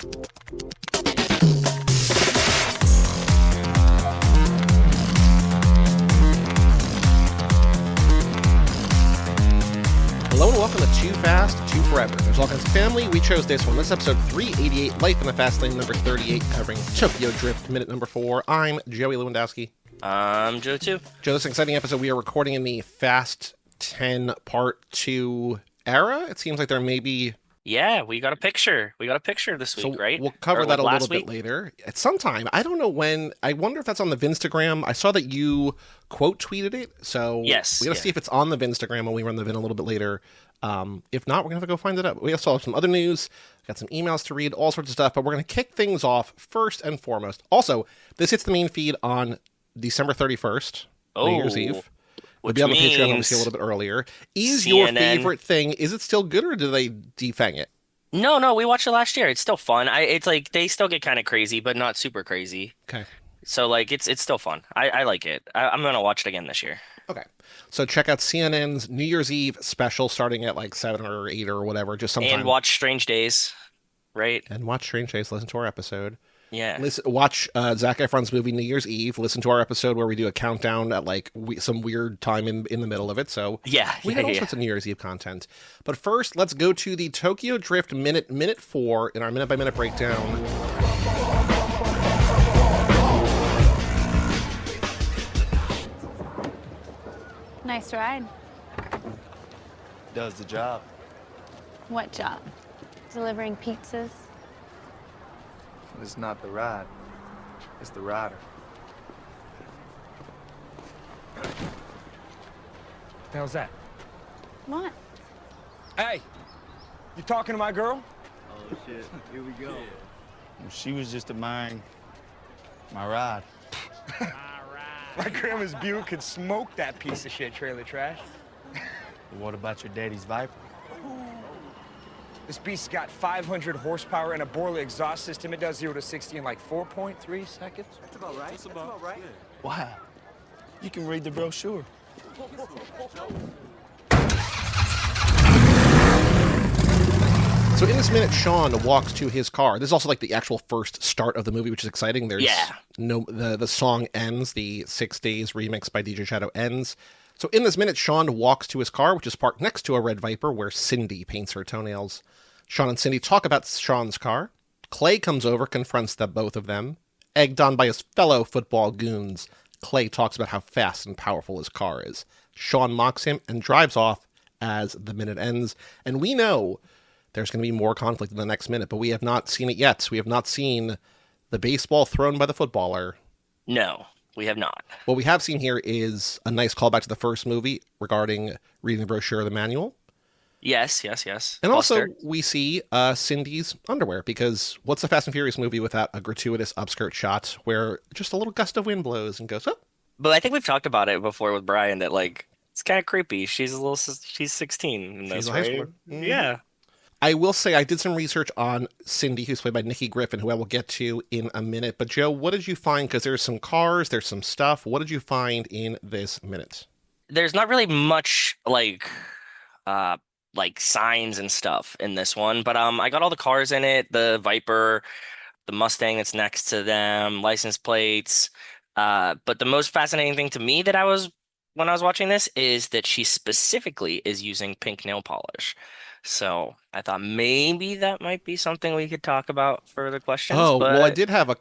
Hello and welcome to Too Fast, Too Forever. There's all kinds of family. We chose this one. This is episode 388, Life in the Fast Lane, number 38, covering Tokyo Drift, minute number 4. I'm Joey Lewandowski. I'm Joe, too. Joe, this is an exciting episode. We are recording in the Fast 10 Part 2 era. It seems like there may be... Yeah, we got a picture. We got a picture this week, right? We'll cover that a little bit later. At some time. I don't know when. I wonder if that's on the Vinstagram. I saw that you quote tweeted it. So yes, we got to see if it's on the Vinstagram when we run the Vin a little bit later. If not, we're going to have to go find it up. We also have some other news. Got some emails to read, all sorts of stuff. But we're going to kick things off first and foremost. Also, this hits the main feed on December 31st, New Year's Eve. We'll be on the Patreon obviously a little bit earlier. Is your favorite thing, is it still good or do they defang it? No, we watched it last year. It's still fun. It's like they still get kind of crazy, but not super crazy. Okay. So like it's still fun. I like it. I'm going to watch it again this year. Okay. So check out CNN's New Year's Eve special starting at like 7 or 8 or whatever, just sometime. And watch Strange Days, right? And watch Strange Days, listen to our episode. Yeah. Watch Zac Efron's movie New Year's Eve. Listen to our episode where we do a countdown at like some weird time in the middle of it. So we had all sorts of New Year's Eve content. But first, let's go to the Tokyo Drift minute 4 in our minute by minute breakdown. Nice ride. Does the job. What job? Delivering pizzas? It's not the ride. It's the rider. What the hell's that? What? Hey! You talking to my girl? Oh, shit. Here we go. Well, she was just admiring my ride. My grandma's Buick could smoke that piece of shit trailer trash. What about your daddy's Viper? This beast's got 500 horsepower and a Borla exhaust system. It does 0 to 60 in like 4.3 seconds. That's about right. That's about right. Wow. You can read the brochure. So in this minute, Sean walks to his car. This is also like the actual first start of the movie, which is exciting. The song ends. The 6 Days remix by DJ Shadow ends. So in this minute, Sean walks to his car, which is parked next to a red Viper, where Cindy paints her toenails. Sean and Cindy talk about Sean's car. Clay comes over, confronts the both of them. Egged on by his fellow football goons, Clay talks about how fast and powerful his car is. Sean mocks him and drives off as the minute ends. And we know there's going to be more conflict in the next minute, but we have not seen it yet. We have not seen the baseball thrown by the footballer. No, we have not. What we have seen here is a nice callback to the first movie regarding reading the brochure of the manual. Yes. And also, we see Cindy's underwear, because what's the Fast and Furious movie without a gratuitous upskirt shot where just a little gust of wind blows and goes, oh. But I think we've talked about it before with Brian that, like, it's kind of creepy. She's 16 in this, She's a right? high schooler. Mm-hmm. Yeah. I will say I did some research on Cindy, who's played by Nikki Griffin, who I will get to in a minute. But Joe, what did you find? Because there's some cars, there's some stuff. What did you find in this minute? There's not really much like signs and stuff in this one, but I got all the cars in it, the Viper, the Mustang that's next to them, license plates. But the most fascinating thing to me when I was watching this is that she specifically is using pink nail polish. So I thought maybe that might be something we could talk about for the questions. Oh, well, I did have one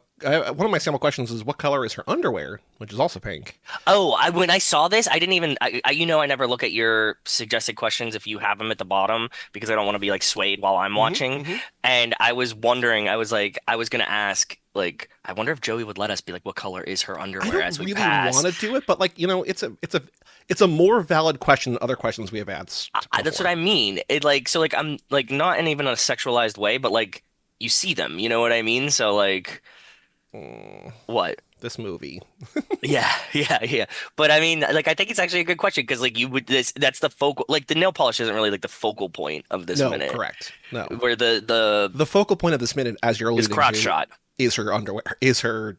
of my sample questions is what color is her underwear, which is also pink. Oh, when I saw this, I didn't even, I never look at your suggested questions if you have them at the bottom, because I don't want to be like swayed while I'm watching. Mm-hmm. And I was wondering, I was going to ask, like, I wonder if Joey would let us be like, what color is her underwear as we pass? I don't really want to do it, but like, it's a more valid question than other questions we have asked. That's what I mean. I'm like not in even a sexualized way, but like you see them, you know what I mean? So like, what? This movie. Yeah. But I mean, like, I think it's actually a good question because like that's the focal, like the nail polish isn't really like the focal point of this minute. No, correct. No. Where the focal point of this minute, as you're alluding to, crotch shot. Is her underwear, is her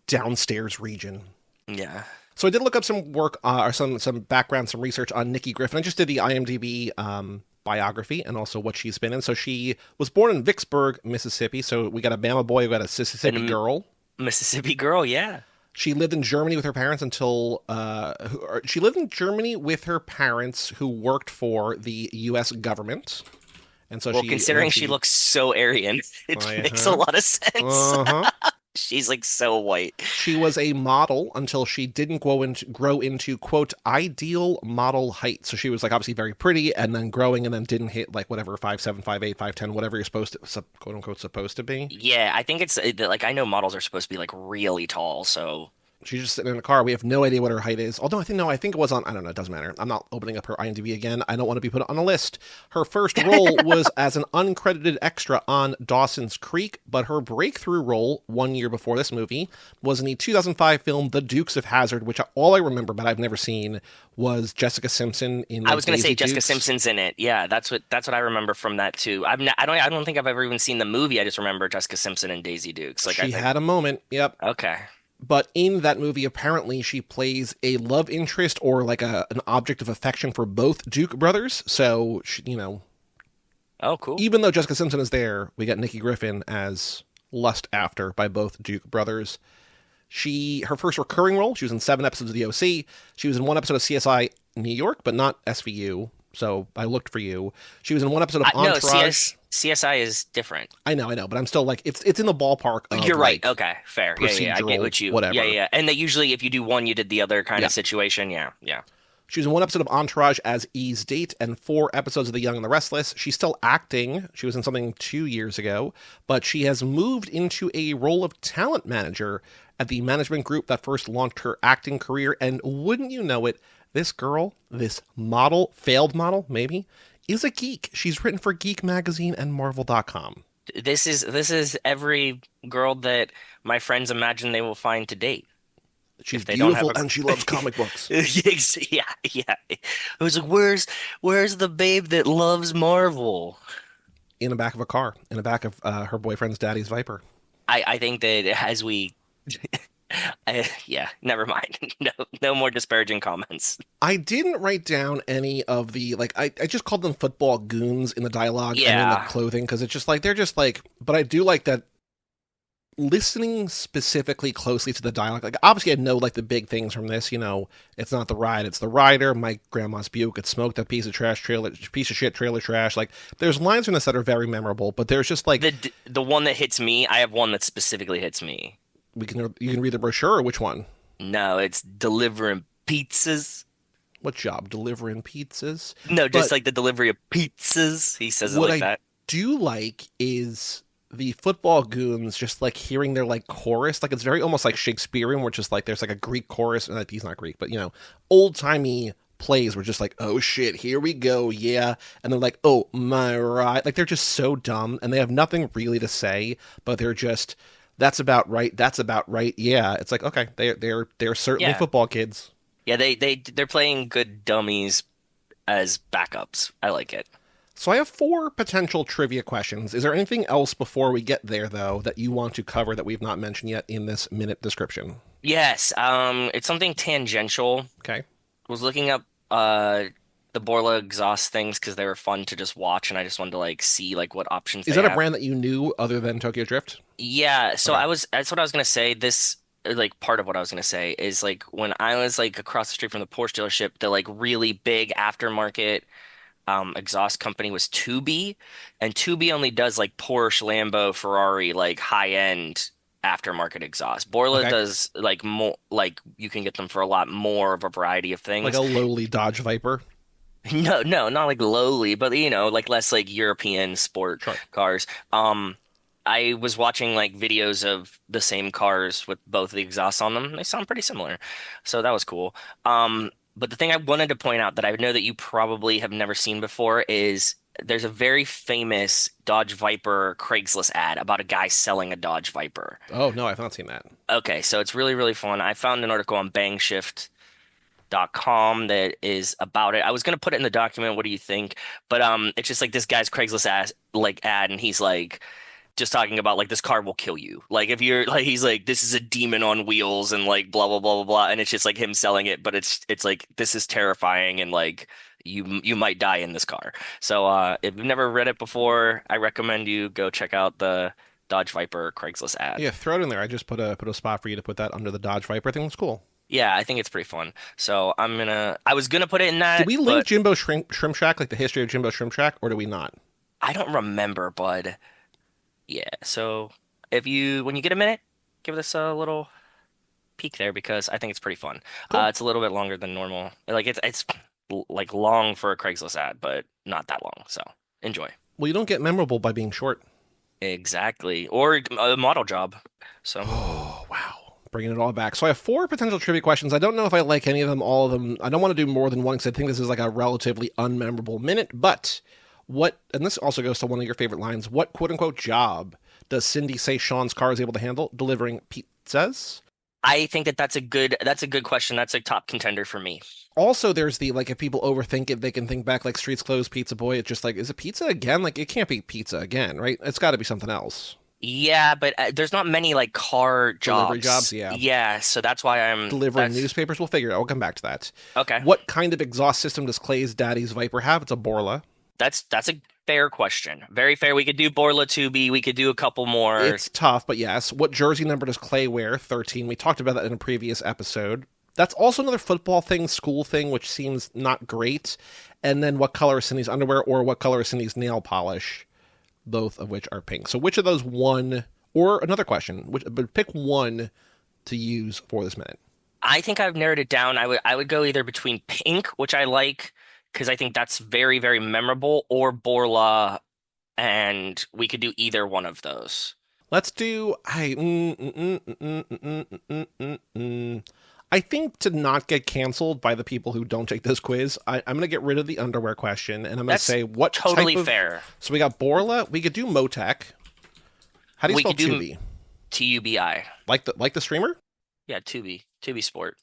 downstairs region. Yeah. So I did look up some work, or some background, some research on Nikki Griffin. I just did the IMDb biography and also what she's been in. So she was born in Vicksburg, Mississippi. So we got a Bama boy, we got a Mississippi girl. Mississippi girl, yeah. She lived in Germany with her parents until she lived in Germany with her parents who worked for the U.S. government. And so considering she looks so Aryan, it makes a lot of sense. She's like so white. She was a model until she didn't grow into quote ideal model height. So she was like obviously very pretty, and then growing, and then didn't hit like whatever 5'7", 5'8", 5'10", whatever you're supposed to quote unquote supposed to be. Yeah, I think it's like I know models are supposed to be like really tall, so. She's just sitting in a car. We have no idea what her height is. Although I think it was on, I don't know, it doesn't matter. I'm not opening up her IMDb again. I don't want to be put on a list. Her first role was as an uncredited extra on Dawson's Creek, but her breakthrough role 1 year before this movie was in the 2005 film The Dukes of Hazzard, which all I remember, but I've never seen, was Jessica Simpson in. I was going to say Dukes. Jessica Simpson's in it. Yeah, that's what I remember from that too. I don't think I've ever even seen the movie. I just remember Jessica Simpson in Daisy Dukes. Like she had a moment. Yep. Okay. But in that movie, apparently, she plays a love interest or like an object of affection for both Duke brothers. So, oh, cool. Even though Jessica Simpson is there, we got Nikki Griffin as lust after by both Duke brothers. Her first recurring role, she was in 7 episodes of The OC. She was in 1 episode of CSI New York, but not SVU. So I looked for you. She was in 1 episode of Entourage. No, CSI is different. I know, but I'm still like, it's in the ballpark of, you're right. Okay, fair. Yeah, I get what you. Whatever. Yeah. And that usually, if you do one, you did the other kind of situation. Yeah. She was in 1 episode of Entourage as E's date and 4 episodes of The Young and the Restless. She's still acting. She was in something 2 years ago, but she has moved into a role of talent manager at the management group that first launched her acting career. And wouldn't you know it, this girl, this model, failed model, maybe, is a geek. She's written for Geek Magazine and Marvel.com. This is every girl that my friends imagine they will find to date. She's beautiful and she loves comic books. Yeah. I was like, where's the babe that loves Marvel? In the back of a car, in the back of her boyfriend's daddy's Viper. I think that as we... never mind. No more disparaging comments. I didn't write down any of the, like, I just called them football goons in the dialogue and in the clothing, because it's just like, they're just like, but I do like that listening specifically closely to the dialogue. Like, obviously I know, like, the big things from this, it's not the ride, it's the rider, my grandma's Buick, it's smoked up piece of shit trailer trash. Like, there's lines from this that are very memorable, but there's just like... The one that hits me, I have one that specifically hits me. You can read the brochure, or which one? No, it's delivering pizzas. What job? Delivering pizzas? No, just like the delivery of pizzas. He says it like that. What I do like is the football goons just like hearing their like chorus. Like, it's very almost like Shakespearean, which is like there's like a Greek chorus. And he's not Greek, but old timey plays were just like, oh shit, here we go, yeah. And they're like, oh my right. Like, they're just so dumb and they have nothing really to say, but they're just... That's about right. That's about right. Yeah, it's like, okay, they're certainly football kids. Yeah, they're playing good dummies as backups. I like it. So I have 4 potential trivia questions. Is there anything else before we get there, though, that you want to cover that we've not mentioned yet in this minute description? Yes. It's something tangential. Okay. Was looking up the Borla exhaust things because they were fun to just watch, and I just wanted to like see like what options. Is that a brand that you knew other than Tokyo Drift? Yeah, so Okay. that's what I was gonna say. This like part of what I was gonna say is like when I was like across the street from the Porsche dealership, the like really big aftermarket exhaust company was Tubi, and Tubi only does like Porsche, Lambo, Ferrari, like high end aftermarket exhaust. Borla Okay. does like more, like you can get them for a lot more of a variety of things. Like a lowly Dodge Viper? No, not like lowly, but like less like European sport Sure. cars. I was watching like videos of the same cars with both the exhausts on them. They sound pretty similar. So that was cool. But the thing I wanted to point out that I know that you probably have never seen before is there's a very famous Dodge Viper Craigslist ad about a guy selling a Dodge Viper. Oh, no, I've not seen that. Okay, so it's really, really fun. I found an article on bangshift.com that is about it. I was gonna put it in the document. What do you think? But it's just like this guy's Craigslist ad, and he's like just talking about like this car will kill you. Like if you're like he's like this is a demon on wheels and like blah blah blah blah blah, and it's just like him selling it, but it's like this is terrifying and like you might die in this car. So if you've never read it before, I recommend you go check out the Dodge Viper Craigslist ad. Yeah, throw it in there. I just put a spot for you to put that under the Dodge Viper. I think that's cool. Yeah, I think it's pretty fun. So I was gonna put it in that. Did we link Jimbo Shrimp Shack, like the history of Jimbo Shrimp Shack, or do we not? I don't remember, bud. Yeah, so when you get a minute, give this a little peek there because I think it's pretty fun. Cool. It's a little bit longer than normal. Like it's like long for a Craigslist ad, but not that long. So enjoy. Well, you don't get memorable by being short. Exactly. Or a model job. So Oh, wow. Bringing it all back. So I have 4 potential trivia questions. I don't know if I like any of them, all of them. I don't want to do more than one because I think this is like a relatively unmemorable minute. But and this also goes to one of your favorite lines, what quote-unquote job does Cindy say Sean's car is able to handle? Delivering pizzas? I think that's a good question. That's a top contender for me. Also, there's the, like, if people overthink it, they can think back, like, Streets Closed, Pizza Boy. It's just like, is it pizza again? Like, it can't be pizza again, right? It's got to be something else. Yeah, but there's not many, like, car jobs. Delivery jobs, yeah. Yeah, so that's why Delivering newspapers, we'll figure it out. We'll come back to that. Okay. What kind of exhaust system does Clay's daddy's Viper have? It's a Borla. That's a fair question. Very fair. We could do Borla 2B. We could do a couple more. It's tough, but yes. What jersey number does Clay wear? 13. We talked about that in a previous episode. That's also another football thing, school thing, which seems not great. And then what color is Cindy's underwear or what color is Cindy's nail polish? Both of which are pink. So which of those one, or another question, but pick one to use for this minute. I think I've narrowed it down. I would go either between pink, which I like, because I think that's very, very memorable, or Borla, and we could do either one of those. Let's do. I think to not get canceled by the people who don't take this quiz, I'm going to get rid of the underwear question, and I'm going to say what totally type of, fair. So we got Borla. We could do Motec. How do you spell Tubi? Tubi. Like the streamer? Yeah, Tubi Sport.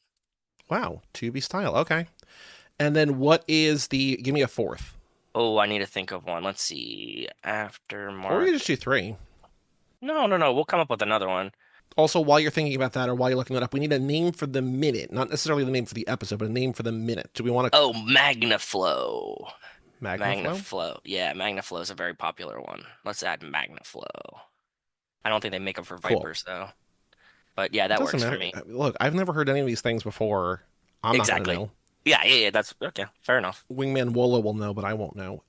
Wow, Tubi style. Okay. And then what is give me a fourth. Oh, I need to think of one. Let's see. Aftermarket. Or we could just do 3. No. We'll come up with another one. Also, while you're thinking about that or while you're looking that up, we need a name for the minute. Not necessarily the name for the episode, but a name for the minute. Do we want to... Oh, MagnaFlow. MagnaFlow? Yeah, MagnaFlow is a very popular one. Let's add MagnaFlow. I don't think they make them for Vipers, though. But yeah, that works for me. Look, I've never heard any of these things before. I'm not going to know. Yeah, that's okay. Fair enough. Wingman Wola will know, but I won't know.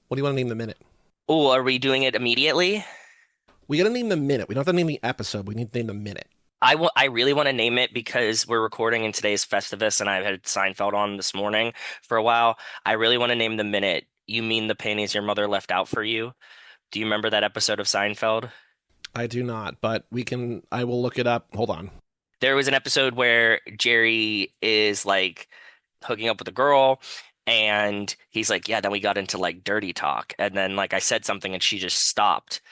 What do you want to name the minute? Oh, are we doing it immediately? We got to name the minute. We don't have to name the episode. We need to name the minute. I really want to name it because we're recording in today's Festivus, and I had Seinfeld on this morning for a while. I really want to name the minute. You mean the panties your mother left out for you? Do you remember that episode of Seinfeld? I do not, but I will look it up. Hold on. There was an episode where Jerry is like hooking up with a girl and he's like, yeah, then we got into like dirty talk. And then like I said something and she just stopped.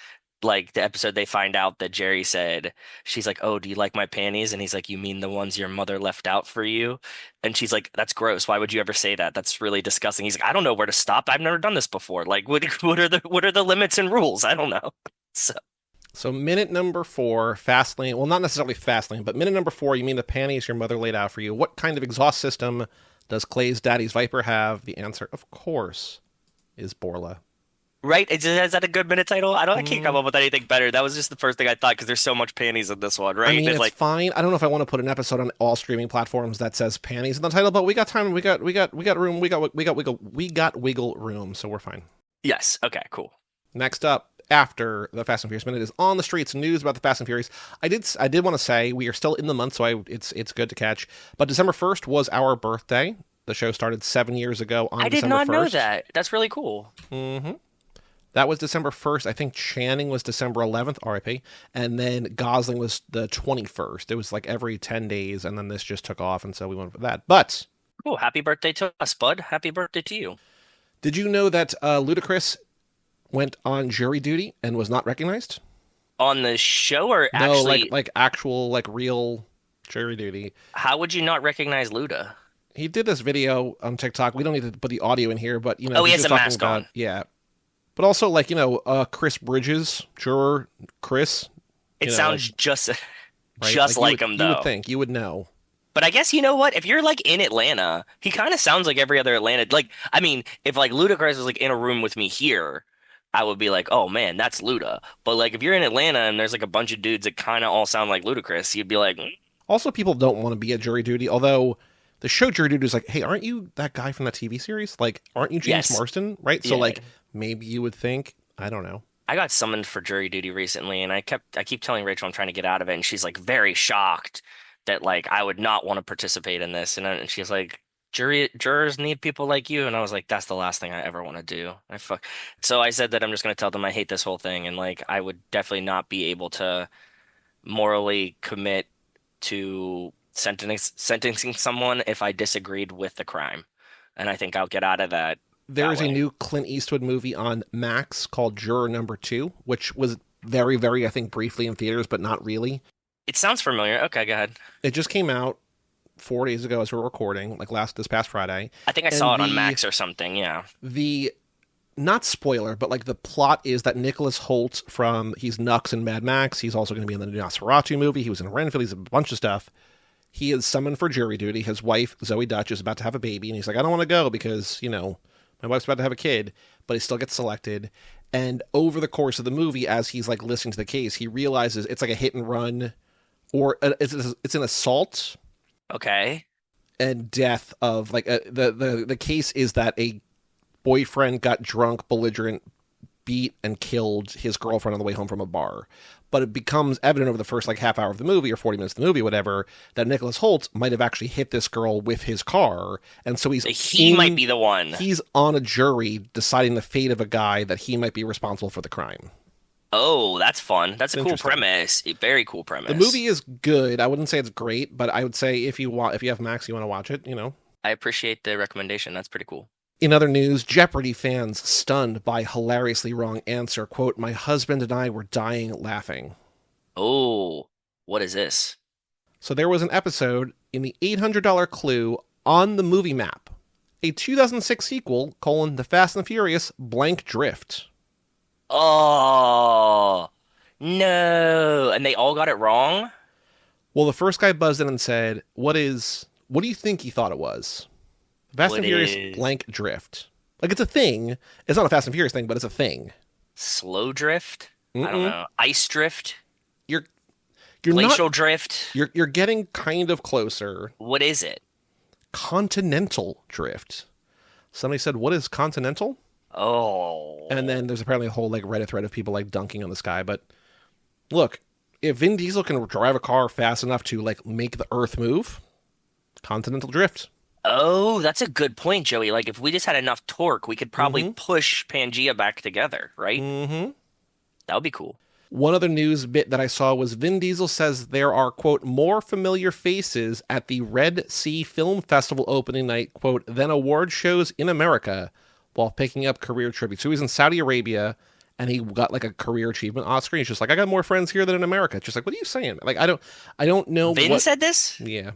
Like the episode they find out that Jerry said, she's like, oh, do you like my panties? And he's like, you mean the ones your mother left out for you? And she's like, that's gross. Why would you ever say that? That's really disgusting. He's like, I don't know where to stop. I've never done this before. Like, what are the limits and rules? I don't know. So minute number 4, Fastlane. Well, not necessarily Fastlane, but minute number 4, you mean the panties your mother laid out for you. What kind of exhaust system does Clay's daddy's Viper have? The answer, of course, is Borla. Right? Is that a good minute title? I can't come up with anything better. That was just the first thing I thought because there's so much panties in this one, right? I mean, it's fine. I don't know if I want to put an episode on all streaming platforms that says panties in the title, but we got time. We got room. We got wiggle room, so we're fine. Yes. Okay. Cool. Next up, after the Fast and Furious minute, is on the streets news about the Fast and Furious. I did want to say we are still in the month, so it's good to catch. But December 1st was our birthday. The show started 7 years ago on December 1st. I did not know that. That's really cool. Mm-hmm. That was December 1st. I think Channing was December 11th, RIP. And then Gosling was the 21st. It was like every 10 days, and then this just took off, and so we went for that. But... cool. Happy birthday to us, bud. Happy birthday to you. Did you know that Ludacris went on jury duty and was not recognized? On the show or actually... No, like actual, like real jury duty. How would you not recognize Luda? He did this video on TikTok. We don't need to put the audio in here, but, you know... Oh, he has a mask on. Yeah. But also, like, you know, Chris Bridges, juror Chris. It sounds just like him, though. You would think. You would know. But I guess you know what? If you're like in Atlanta, he kind of sounds like every other Atlanta. Like, I mean, if like Ludacris was like in a room with me here, I would be like, oh man, that's Luda. But like if you're in Atlanta and there's like a bunch of dudes that kind of all sound like Ludacris, you'd be like, Also, people don't want to be at jury duty, although the show jury duty is like, hey, aren't you that guy from that TV series? Like, aren't you James Yes. Marsden? Right? So Yeah. like, maybe you would think, I don't know. I got summoned for jury duty recently, and I keep telling Rachel I'm trying to get out of it, and she's like very shocked that like I would not want to participate in this, and she's like, jurors need people like you, and I was like, that's the last thing I ever want to do. So I said that I'm just going to tell them I hate this whole thing, and like I would definitely not be able to morally commit to sentencing someone if I disagreed with the crime, and I think I'll get out of that. There is a way. new Clint Eastwood movie on Max called Juror Number 2, which was very, very, I think, briefly in theaters, but not really. It sounds familiar. Okay, go ahead. It just came out 4 days ago as we're recording, like this past Friday. I think I And saw it on Max or something. Yeah. The not spoiler, but like the plot is that Nicholas Hoult he's Nux in Mad Max. He's also going to be in the new Nosferatu movie. He was in Renfield. He's a bunch of stuff. He is summoned for jury duty. His wife, Zoe Dutch, is about to have a baby. And he's like, I don't want to go because, my wife's about to have a kid, but he still gets selected. And over the course of the movie, as he's like listening to the case, he realizes it's like a hit and run, or it's an assault Okay. and death of like the case is that a boyfriend got drunk, belligerent, beat and killed his girlfriend on the way home from a bar. But it becomes evident over the first like half hour of the movie or 40 minutes of the movie, whatever, that Nicholas Hoult might have actually hit this girl with his car. And so He might be the one. He's on a jury deciding the fate of a guy that he might be responsible for the crime. Oh, that's fun. That's a cool Interesting. premise. A very cool premise. The movie is good. I wouldn't say it's great, but I would say if you have Max, you want to watch it, I appreciate the recommendation. That's pretty cool. In other news, Jeopardy fans stunned by hilariously wrong answer. Quote, my husband and I were dying laughing. Oh, what is this? So there was an episode in the $800 clue on the movie map. A 2006 sequel, The Fast and the Furious, blank drift. Oh, no. And they all got it wrong? Well, the first guy buzzed in and said, what do you think he thought it was? Fast and What Furious is- blank drift. Like, it's a thing. It's not a Fast and Furious thing, but it's a thing. Slow drift? I don't Mm-mm. know. Ice drift? You're Glacial not, drift? you're getting kind of closer. What is it? Continental drift. Somebody said, what is continental? Oh. And then there's apparently a whole like Reddit thread of people like dunking on this guy. But look, if Vin Diesel can drive a car fast enough to like make the earth move, continental drift. Oh, that's a good point, Joey. Like, if we just had enough torque, we could probably Mhm. push Pangea back together, right? Mm-hmm. That would be cool. One other news bit that I saw was Vin Diesel says there are, quote, more familiar faces at the Red Sea Film Festival opening night, quote, than award shows in America while picking up career tribute. So he was in Saudi Arabia and he got like a career achievement Oscar. He's just like, I got more friends here than in America. It's just like, what are you saying? Like, I don't know. Vin said this? Yeah.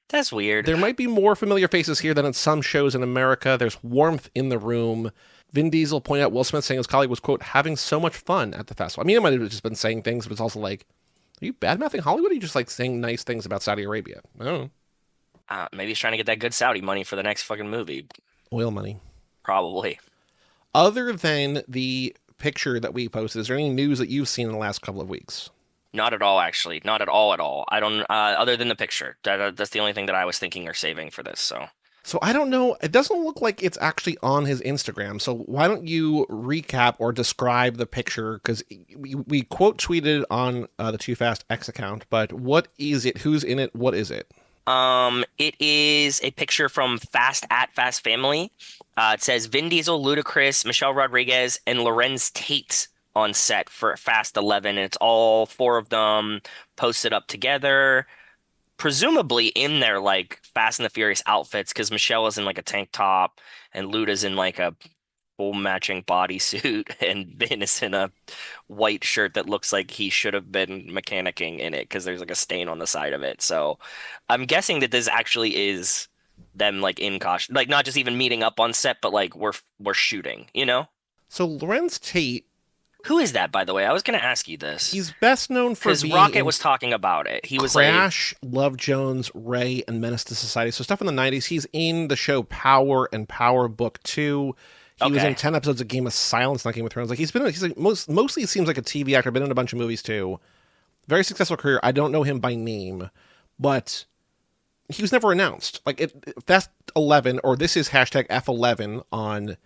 That's weird. There might be more familiar faces here than in some shows in America. There's warmth in the room. Vin Diesel pointed out Will Smith saying his colleague was, quote, having so much fun at the festival. I mean, it might have just been saying things, but it's also like, are you bad-mouthing Hollywood or are you just like saying nice things about Saudi Arabia? I don't know. Maybe he's trying to get that good Saudi money for the next fucking movie. Oil money. Probably. Other than the picture that we posted, is there any news that you've seen in the last couple of weeks? Not at all, actually. Not at all, at all. I don't, other than the picture. That's the only thing that I was thinking or saving for this, so. So I don't know. It doesn't look like it's actually on his Instagram. So why don't you recap or describe the picture? Because we quote tweeted on the Too Fast X account, but what is it? Who's in it? What is it? It is a picture from Fast Family. It says Vin Diesel, Ludacris, Michelle Rodriguez, and Larenz Tate on set for Fast 11. And it's all four of them posted up together, presumably in their like Fast and the Furious outfits, because Michelle is in like a tank top and Luda's in like a full matching bodysuit, and Vin is in a white shirt that looks like he should have been mechanicking in it because there's like a stain on the side of it. So I'm guessing that this actually is them like in costume, like not just even meeting up on set, but like we're shooting, you know? So Larenz Tate Who is that, by the way? I was going to ask you this. He's best known for because being Rocket in was talking about it. He was Crash, Love Jones, Ray, and Menace to Society. So stuff in the 90s. He's in the show Power and Power Book 2. He was in 10 episodes of Game of Silence, not Game of Thrones. Like he's like mostly he seems like a TV actor, been in a bunch of movies too. Very successful career. I don't know him by name, but he was never announced. Like Fast 11, or this is hashtag F11 on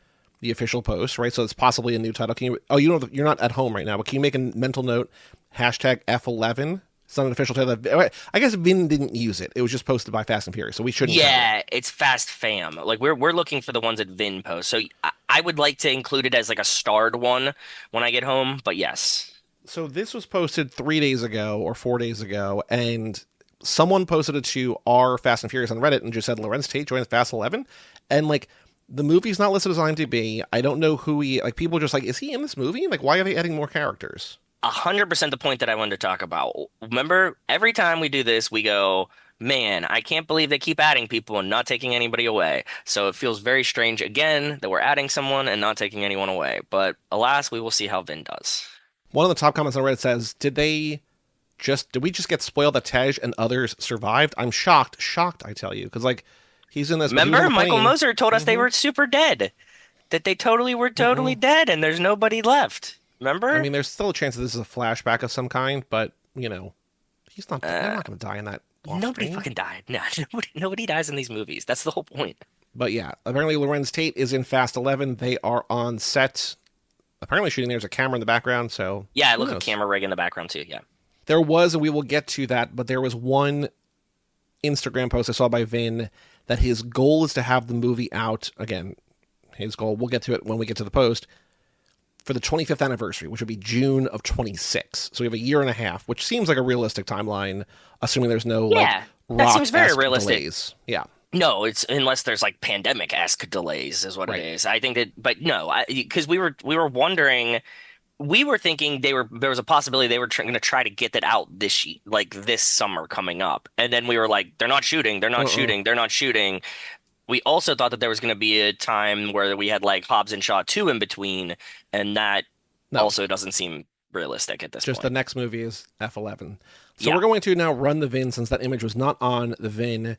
the official post, right? So it's possibly a new title. You're not at home right now, but can you make a mental note? Hashtag F11. It's not an official title. I guess Vin didn't use it. It was just posted by Fast and Furious, so we shouldn't. Yeah, it's Fast Fam. Like we're looking for the ones that Vin posts. So I would like to include it as like a starred one when I get home. But yes. So this was posted 3 days ago or 4 days ago, and someone posted it to our Fast and Furious on Reddit and just said Larenz Tate joins Fast 11, and like. The movie's not listed as IMDb. I don't know who people are just like, is he in this movie? Like, why are they adding more characters? 100% the point that I wanted to talk about. Remember, every time we do this, we go, man, I can't believe they keep adding people and not taking anybody away. So it feels very strange again that we're adding someone and not taking anyone away. But alas, we will see how Vin does. One of the top comments on Reddit says, did we just get spoiled that Tej and others survived? I'm shocked, I tell you. Because, like, he's in this. Remember, Michael Moser told us they were super dead. That they totally were dead and there's nobody left. Remember? I mean, there's still a chance that this is a flashback of some kind, but, he's not. They're not going to die in that. Nobody fucking died. No, nobody dies in these movies. That's the whole point. But yeah, apparently Larenz Tate is in Fast 11. They are on set. Apparently shooting. There's a camera in the background, so. Yeah, look, a camera rig in the background too, yeah. There was, and we will get to that, but there was one Instagram post I saw by Vin that his goal is to have the movie out, again, his goal, we'll get to it when we get to the post, for the 25th anniversary, which would be June of 26. So we have a year and a half, which seems like a realistic timeline, assuming there's no, that seems very realistic. Delays. Yeah. No, it's unless there's like pandemic-esque delays is what it is. I think that, but no, because we were wondering, we were thinking there was a possibility they were going to try to get that out this summer coming up, and then we were like, they're not shooting. We also thought that there was going to be a time where we had like Hobbs and Shaw 2 in between, and that also doesn't seem realistic at this point. Just the next movie is F11. So we're going to now run the Vin, since that image was not on the Vin.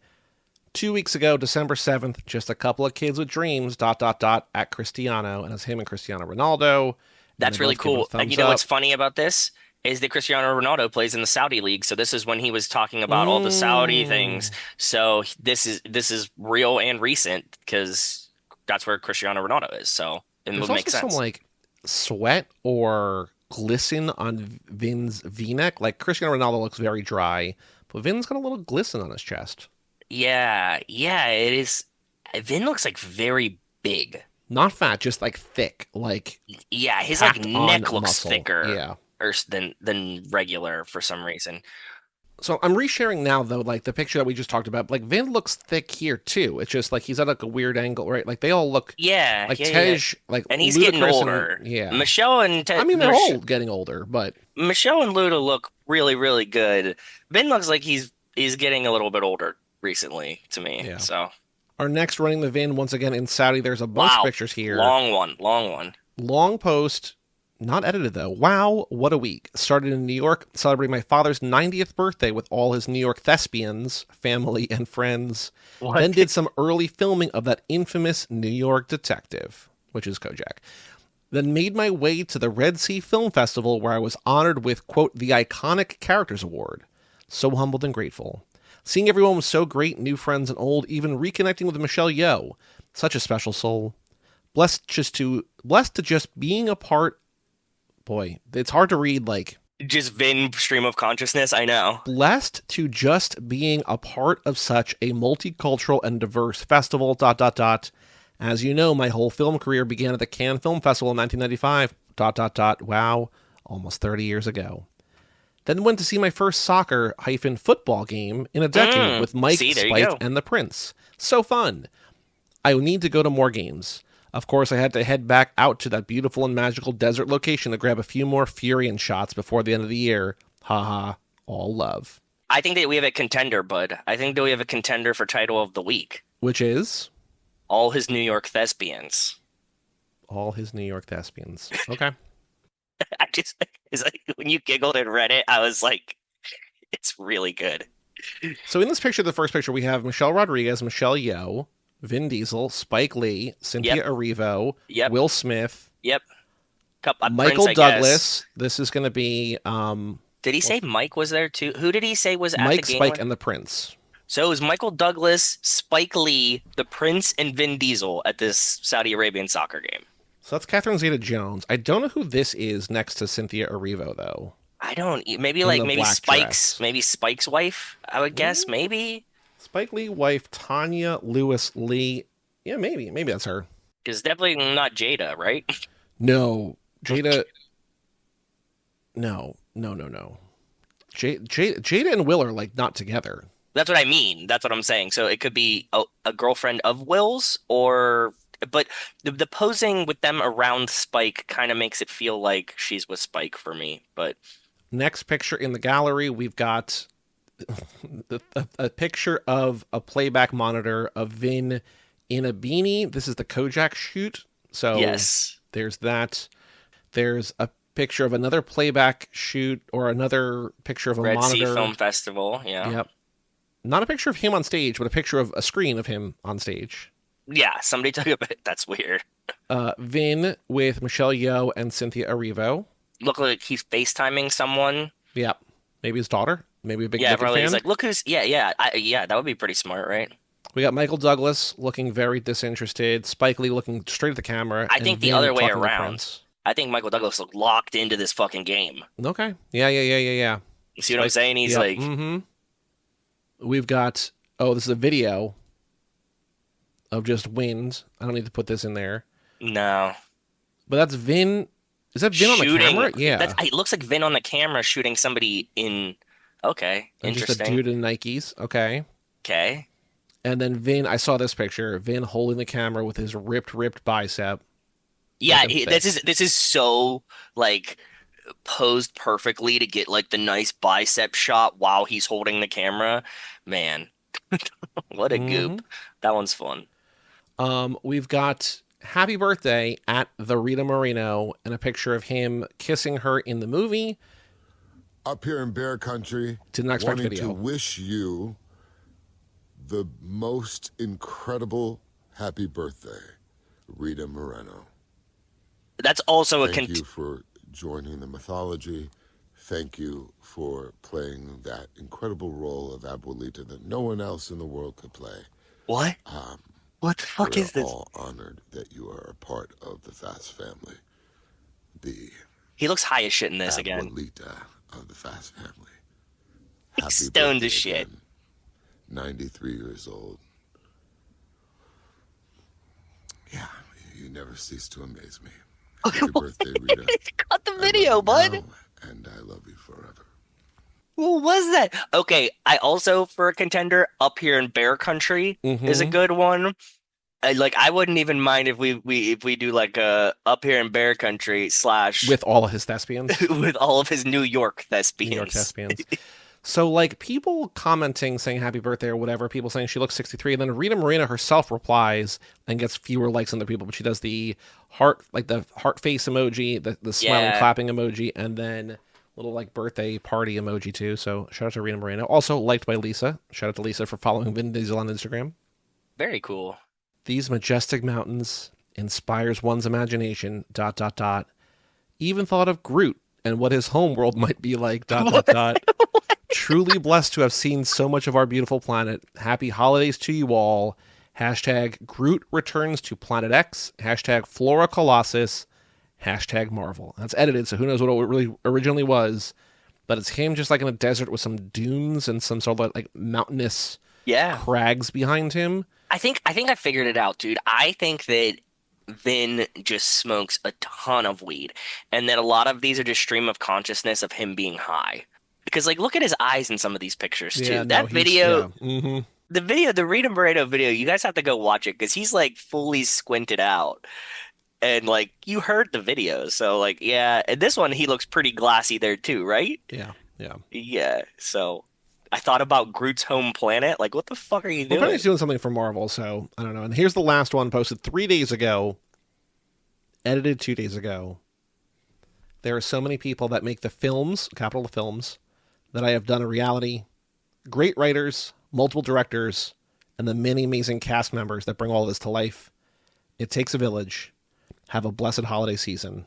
2 weeks ago, December 7th, just a couple of kids with dreams, ... at Cristiano, and it's him and Cristiano Ronaldo. That's really cool. And you know what's funny about this is that Cristiano Ronaldo plays in the Saudi league. So this is when he was talking about all the Saudi things. So this is real and recent because that's where Cristiano Ronaldo is. So it would make sense. There's also some like sweat or glisten on Vin's V-neck. Like Cristiano Ronaldo looks very dry, but Vin's got a little glisten on his chest. Yeah, it is. Vin looks like very big. Not fat, just like thick, like his like neck looks muscle. Thicker, than regular for some reason. So I'm resharing now though, like the picture that we just talked about. Like Vin looks thick here too. It's just like he's at like a weird angle, right? Like they all look, like Tej, like and he's getting older. Michelle and Tej. I mean, they're all getting older, but Michelle and Luda look really, really good. Vin looks like he's getting a little bit older recently to me. Yeah. So. Our next running the Vin, once again in Saudi, there's a bunch of pictures here. Long one. Long post, not edited though. Wow, what a week. Started in New York, celebrating my father's 90th birthday with all his New York Thespians, family and friends. What? Then did some early filming of that infamous New York detective, which is Kojak. Then made my way to the Red Sea Film Festival where I was honored with, quote, the Iconic Characters Award. So humbled and grateful. Seeing everyone was so great, new friends and old, even reconnecting with Michelle Yeoh. Such a special soul. Blessed to just being a part. Boy, it's hard to read like. Just Vin stream of consciousness, I know. Blessed to just being a part of such a multicultural and diverse festival, ... As you know, my whole film career began at the Cannes Film Festival in 1995, ... Wow, almost 30 years ago. Then went to see my first soccer-football game in a decade with Mike, Spike, and the Prince. So fun. I need to go to more games. Of course, I had to head back out to that beautiful and magical desert location to grab a few more Furion shots before the end of the year. Haha, all love. I think that we have a contender, bud. I think that we have a contender for title of the week. Which is? All His New York Thespians. All His New York Thespians. Okay. it's like when you giggled and read it, I was like, it's really good. So in this picture, the first picture, we have Michelle Rodriguez, Michelle Yeoh, Vin Diesel, Spike Lee, Cynthia Erivo, Will Smith, Michael Prince, Douglas. This is going to be. Did he say Mike was there too? Who did he say was at Mike, the game? Spike, and the Prince. So it was Michael Douglas, Spike Lee, the Prince, and Vin Diesel at this Saudi Arabian soccer game. So that's Catherine Zeta-Jones. I don't know who this is next to Cynthia Erivo, though. I don't. Maybe Spike's. Dress. Maybe Spike's wife. I would guess. Maybe Spike Lee wife Tanya Lewis Lee. Yeah, maybe that's her. Because definitely not Jada, right? No, Jada. No. Jada and Will are like not together. That's what I mean. That's what I'm saying. So it could be a girlfriend of Will's, but the posing with them around Spike kind of makes it feel like she's with Spike for me. But next picture in the gallery, we've got a picture of a playback monitor of Vin in a beanie. This is the Kojak shoot. So yes, there's that. There's a picture of another playback shoot or another picture of a Red monitor. Sea Film Festival. Yeah. Yep. Not a picture of him on stage, but a picture of a screen of him on stage. Yeah, somebody took it. That's weird. Vin with Michelle Yeoh and Cynthia Erivo. Look like he's FaceTiming someone. Yeah. Maybe his daughter. Maybe a big probably. fan. He's like, look who's. Yeah. That would be pretty smart, right? We got Michael Douglas looking very disinterested. Spike Lee looking straight at the camera. I think the other way around. I think Michael Douglas looked locked into this fucking game. Okay. Yeah. You see what I'm saying? He's like. Mm-hmm. We've got. Oh, this is a video of just wind. I don't need to put this in there. No. But that's Vin. Is that Vin on the camera? Yeah. It looks like Vin on the camera shooting somebody in. Okay. And interesting. Just a dude in Nikes. Okay. Okay. And then Vin, I saw this picture. Vin holding the camera with his ripped bicep. Yeah, this is so like posed perfectly to get like the nice bicep shot while he's holding the camera. Man, what a goop. That one's fun. We've got Happy Birthday at the Rita Moreno and a picture of him kissing her in the movie. Up here in Bear Country, didn't expect wanting video. to wish you the most incredible happy birthday, Rita Moreno. That's also Thank you for joining the mythology. Thank you for playing that incredible role of Abuelita that no one else in the world could play. What? What the fuck is this? We're all honored that you are a part of the Fast family. He looks high as shit in this Abuelita again. of the Fast family. He's stoned as shit. 93 years old. Yeah, you never cease to amaze me. Happy birthday, Rita. Got the video, bud. Now, and I love you forever. What was that? Okay, I also, for a contender, Up Here in Bear Country is a good one. I wouldn't even mind if we do like a Up Here in Bear Country / with all of his thespians. With all of his New York thespians. So, like, people commenting saying happy birthday or whatever, people saying she looks 63, and then Rita Moreno herself replies and gets fewer likes than other people, but she does the heart face emoji, the smiling clapping emoji, and then little, like, birthday party emoji, too. So, shout out to Rita Moreno. Also liked by Lisa. Shout out to Lisa for following Vin Diesel on Instagram. Very cool. These majestic mountains inspires one's imagination, ... Even thought of Groot and what his home world might be like, ... Truly blessed to have seen so much of our beautiful planet. Happy holidays to you all. # Groot returns to Planet X. # Flora Colossus. # Marvel. That's edited, so who knows what it really originally was. But it's him just like in a desert with some dunes and some sort of like mountainous crags behind him. I think I figured it out, dude. I think that Vin just smokes a ton of weed, and that a lot of these are just stream of consciousness of him being high. Because, like, look at his eyes in some of these pictures, too. Yeah, that video, the Rita Moreno video, you guys have to go watch it, because he's, like, fully squinted out. And, like, you heard the video, so, like, yeah. And this one, he looks pretty glassy there, too, right? Yeah, so I thought about Groot's home planet. Like, what the fuck are you doing? Well, he's doing something for Marvel, so I don't know. And here's the last one posted 3 days ago, edited 2 days ago. There are so many people that make the films, capital the films, that I have done a reality. Great writers, multiple directors, and the many amazing cast members that bring all this to life. It takes a village. Have a blessed holiday season.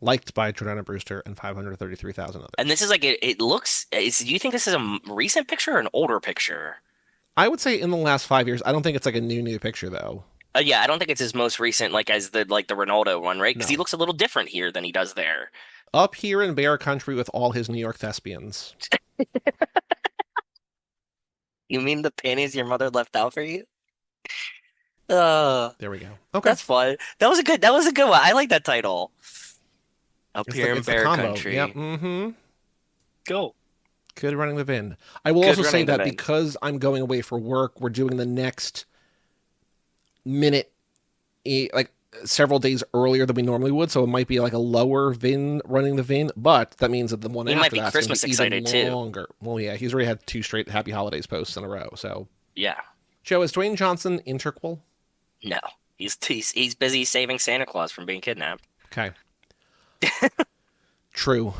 Liked by Jordana Brewster and 533,000 others. And this is like, it looks, do you think this is a recent picture or an older picture? I would say in the last 5 years. I don't think it's like a new picture, though. Yeah, I don't think it's his most recent, like as the Ronaldo one, right? Because No. he looks a little different here than he does there. Up here in Bear Country with all his New York Thespians. You mean the panties your mother left out for you? There we go. Okay. That's fun. That was a good one. I like that title. Up It's here in it's the Bear combo. Country. Yep. Mm-hmm. Go. Good running the Vin. I will Good also say running the that Vin. because I'm going away for work, we're doing the next minute, like several days earlier than we normally would. So it might be like a lower Vin running the Vin, but that means that the one He after might be that's Christmas gonna be even excited, too. longer. Well, yeah, he's already had 2 straight Happy Holidays posts in a row. So, Yeah. Joe, is Dwayne Johnson interquel? No. He's busy saving Santa Claus from being kidnapped. Okay. True.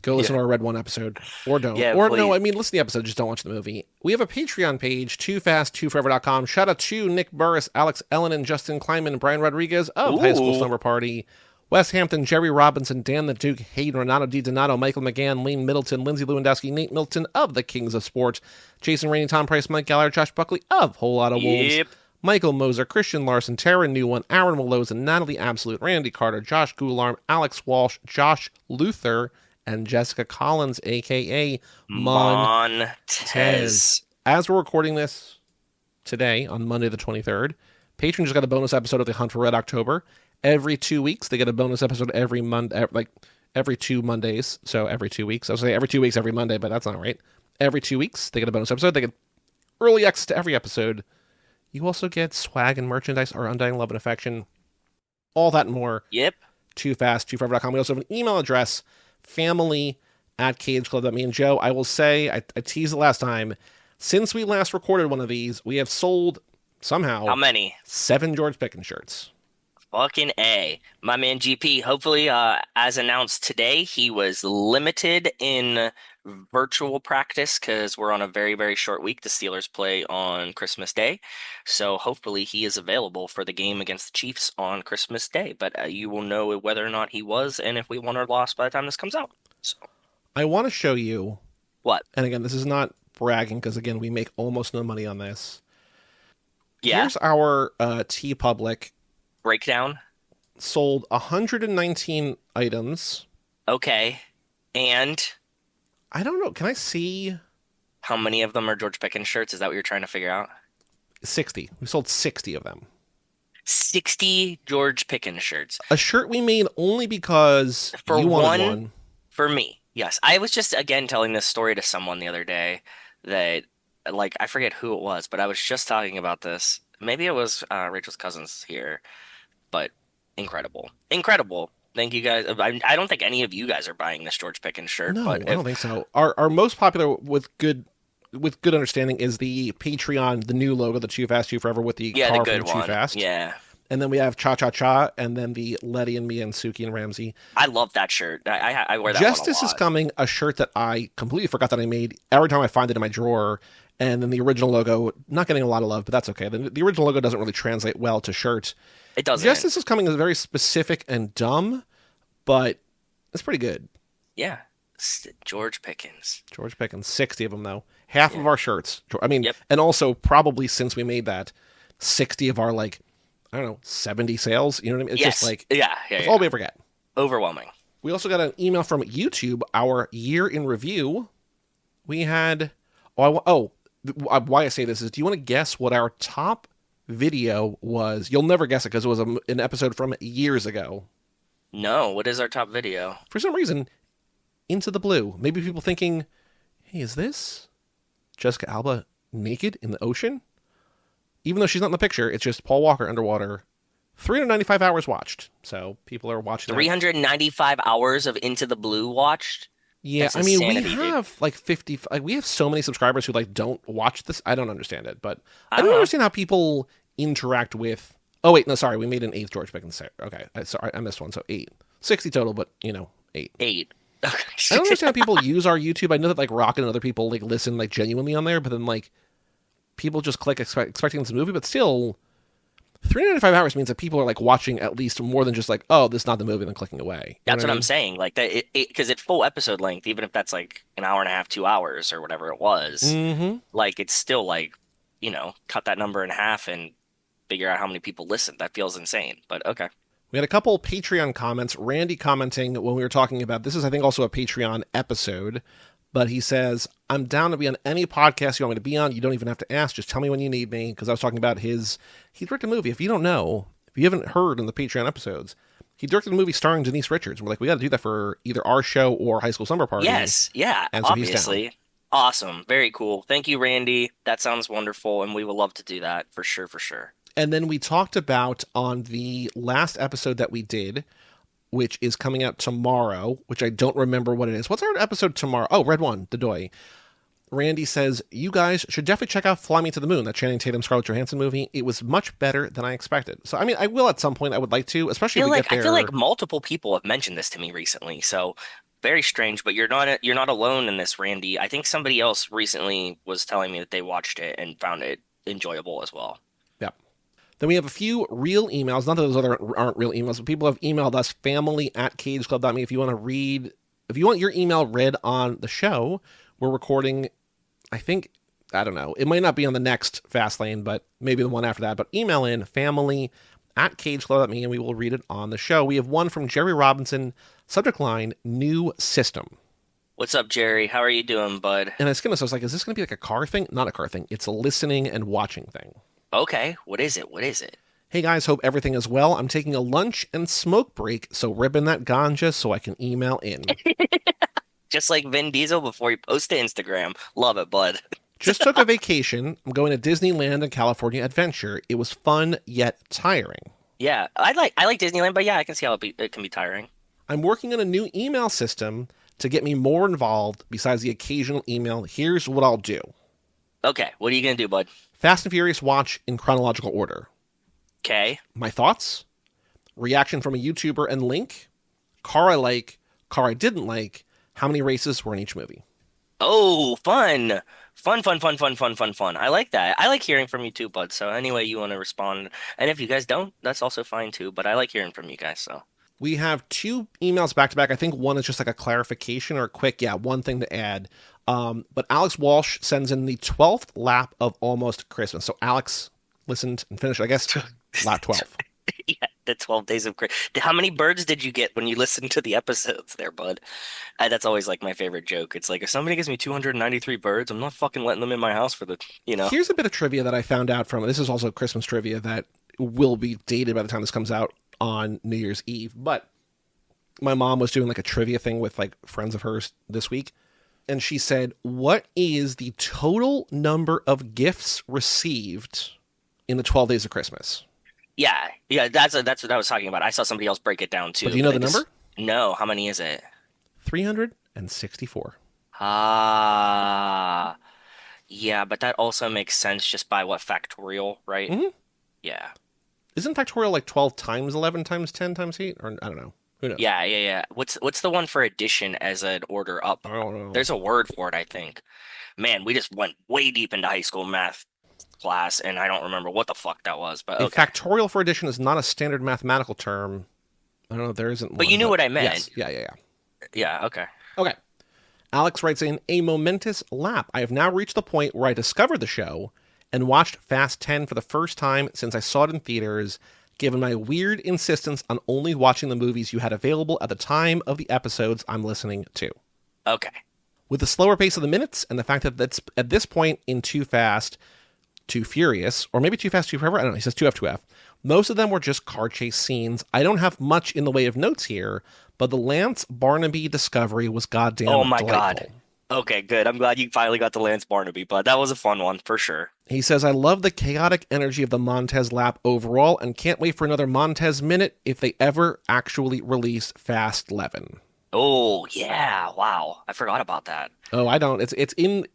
Go listen to our Red One episode. Or don't. Yeah, or please. no, I mean, listen to the episode, just don't watch the movie. We have a Patreon page, toofast2forever.com. Shout out to Nick Burris, Alex Ellen, Justin Kleinman, Brian Rodriguez of High School Ooh. Slumber Party, Wes Hampton, Jerry Robinson, Dan the Duke, Hayden, Renato DiDonato, Michael McGann, Lane Middleton, Lindsay Lewandowski, Nate Milton of the Kings of Sports, Jason Rainey, Tom Price, Mike Gallagher, Josh Buckley of Whole Lot of Wolves, Yep. Michael Moser, Christian Larson, Tara Newone, Aaron Willows, Natalie Absolute, Randy Carter, Josh Goularm, Alex Walsh, Josh Luther, and Jessica Collins, a.k.a. Montez. As we're recording this today, on Monday the 23rd, Patreon just got a bonus episode of The Hunt for Red October. Every 2 weeks, they get a bonus episode every Monday, like every 2 Mondays. So every 2 weeks. I was saying every 2 weeks, every Monday, but that's not right. Every 2 weeks, they get a bonus episode. They get early access to every episode. You also get swag and merchandise, our undying love and affection. All that and more. Yep. toofast2forever.com. We also have an email address, family@cageclub.me. And Joe, I will say, I teased it last time, since we last recorded one of these, we have sold, somehow, How many? 7 George Pickens shirts. Fucking A. My man GP, hopefully, as announced today, he was limited in virtual practice because we're on a very, very short week. The Steelers play on Christmas Day. So hopefully he is available for the game against the Chiefs on Christmas Day. But you will know whether or not he was and if we won or lost by the time this comes out. So I want to show you, what? and again, this is not bragging because, again, we make almost no money on this. Yeah. Here's our TeePublic. Breakdown. Sold 119 items. Okay. And I don't know. Can I see? how many of them are George Pickens shirts? Is that what you're trying to figure out? 60. We sold 60 of them. 60 George Pickens shirts. A shirt we made only because For you wanted one. For me, yes. I was just, again, telling this story to someone the other day that, like, I forget who it was, but I was just talking about this. Maybe it was Rachel's cousins here, but incredible. Incredible. Thank you guys. I don't think any of you guys are buying this George Pickens shirt, No, but I don't think so. Our most popular with good understanding is the Patreon, the new logo, the Too Fast, Too Forever with the yeah, car the good from Too one. Fast. Yeah. And then we have Cha Cha Cha, and then the Letty and Me and Suki and Ramsey. I love that shirt. I wear that Justice one a is lot. Coming, a shirt that I completely forgot that I made. Every time I find it in my drawer, and then the original logo, not getting a lot of love, but that's okay. The original logo doesn't really translate well to shirts. It doesn't. Justice is Coming is very specific and dumb, but it's pretty good. Yeah. George Pickens. George Pickens, 60 of them though. Half of our shirts. I mean, Yep. and also probably since we made that, 60 of our, like, I don't know, 70 sales. You know what I mean? It's Yes. just like, yeah. it's all we ever get. Overwhelming. We also got an email from YouTube, our year in review. We had, why I say this is, do you want to guess what our top video was? You'll never guess it because it was an episode from years ago. No, what is our top video? For some reason, Into the Blue. Maybe people thinking, hey, is this Jessica Alba naked in the ocean? Even though she's not in the picture, it's just Paul Walker underwater. 395 hours watched. So people are watching that. 395 hours of Into the Blue watched? Yeah, That's I mean, insanity, we dude. have like 50, like we have so many subscribers who like don't watch this. I don't understand it, but I don't don't know. understand how people interact with. Oh wait, no, sorry, we made an 8th George Pickens. Okay, sorry, I missed one. So 8, 60 total, but 8. 8. I don't understand how people use our YouTube. I know that like Rocket and other people like listen like genuinely on there, but then like people just click expecting this movie, but still 395 hours means that people are like watching at least more than just like, oh, this is not the movie, and then clicking away. That's what I'm saying. Like that, because it's full episode length, even if that's like an hour and a half, 2 hours or whatever it was. Mm-hmm. Like it's still like, cut that number in half and figure out how many people listen. That feels insane, but okay. We had a couple Patreon comments. Randy commenting when we were talking about this is, I think, also a Patreon episode, but he says, I'm down to be on any podcast you want me to be on. You don't even have to ask. Just tell me when you need me. Because I was talking about he directed a movie. If you don't know, if you haven't heard in the Patreon episodes, he directed a movie starring Denise Richards. We're like, we got to do that for either our show or High School Summer Party. Yes. Yeah. And so obviously. he's down. Awesome. Very cool. Thank you, Randy. That sounds wonderful. And we would love to do that for sure. For sure. And then we talked about on the last episode that we did, which is coming out tomorrow, which I don't remember what it is. What's our episode tomorrow? Oh, Red One, The Doy. Randy says, you guys should definitely check out Fly Me to the Moon, that Channing Tatum Scarlett Johansson movie. It was much better than I expected. So, I mean, I will at some point. I would like to, especially if we get there. I feel like multiple people have mentioned this to me recently. So very strange, but you're not alone in this, Randy. I think somebody else recently was telling me that they watched it and found it enjoyable as well. Then we have a few real emails. Not that those other aren't real emails, but people have emailed us, family@cageclub.me. If you want your email read on the show, we're recording, I don't know. It might not be on the next Fastlane, but maybe the one after that. But email in family@cageclub.me and we will read it on the show. We have one from Jerry Robinson, subject line, new system. What's up, Jerry? How are you doing, bud? And I was like, is this going to be like a car thing? Not a car thing. It's a listening and watching thing. Okay, what is it? Hey guys, hope everything is well. I'm taking a lunch and smoke break, so ripping that ganja so I can email in. Just like Vin Diesel before you post to Instagram. Love it, bud. Just took a vacation. I'm going to Disneyland and California Adventure. It was fun yet tiring. Yeah, I like Disneyland, but yeah, I can see how it can be tiring. I'm working on a new email system to get me more involved besides the occasional email. Here's what I'll do. Okay, what are you going to do, bud? Fast and Furious watch in chronological order. Okay. My thoughts, reaction from a YouTuber and link, car I like, car I didn't like, how many races were in each movie. Oh, fun. Fun. I like that. I like hearing from you too, bud. So anyway you want to respond. And if you guys don't, that's also fine too. But I like hearing from you guys, so. We have 2 emails back to back. I think one is just like a clarification or a quick, one thing to add. But Alex Walsh sends in the 12th lap of Almost Christmas. So Alex listened and finished, I guess, lap 12. Yeah, the 12 days of Christmas. How many birds did you get when you listened to the episodes there, bud? That's always like my favorite joke. It's like, if somebody gives me 293 birds, I'm not fucking letting them in my house for the, Here's a bit of trivia that I found out from, this is also Christmas trivia that will be dated by the time this comes out on New Year's Eve. But my mom was doing like a trivia thing with like friends of hers this week. And she said, what is the total number of gifts received in the 12 days of Christmas? Yeah, that's what I was talking about. I saw somebody else break it down too. But do you know the number? No, how many is it? 364. Yeah, but that also makes sense just by what factorial, right? Mm-hmm. Yeah. Isn't factorial like 12 times 11 times 10 times 8? Or I don't know. Who knows? Yeah. What's the one for addition as an order up? I don't know. There's a word for it, I think. Man, we just went way deep into high school math class, and I don't remember what the fuck that was. But okay. Factorial for addition is not a standard mathematical term. I don't know if there isn't one. But you knew what I meant. Yes. Yeah. Yeah, okay. Okay. Alex writes in, a momentous lap. I have now reached the point where I discovered the show and watched Fast 10 for the first time since I saw it in theaters, given my weird insistence on only watching the movies you had available at the time of the episodes I'm listening to. Okay. With the slower pace of the minutes and the fact that that's at this point in Too Fast, Too Furious, or maybe Too Fast, Too Forever, I don't know, he says 2F, 2F. Most of them were just car chase scenes. I don't have much in the way of notes here, but the Lance Barnaby discovery was goddamn delightful. God. Okay, good. I'm glad you finally got to Lance Barnaby, but that was a fun one, for sure. He says, I love the chaotic energy of the Montez lap overall and can't wait for another Montez minute if they ever actually release Fast 11. Oh, yeah. Wow. I forgot about that. Oh, I don't. It's in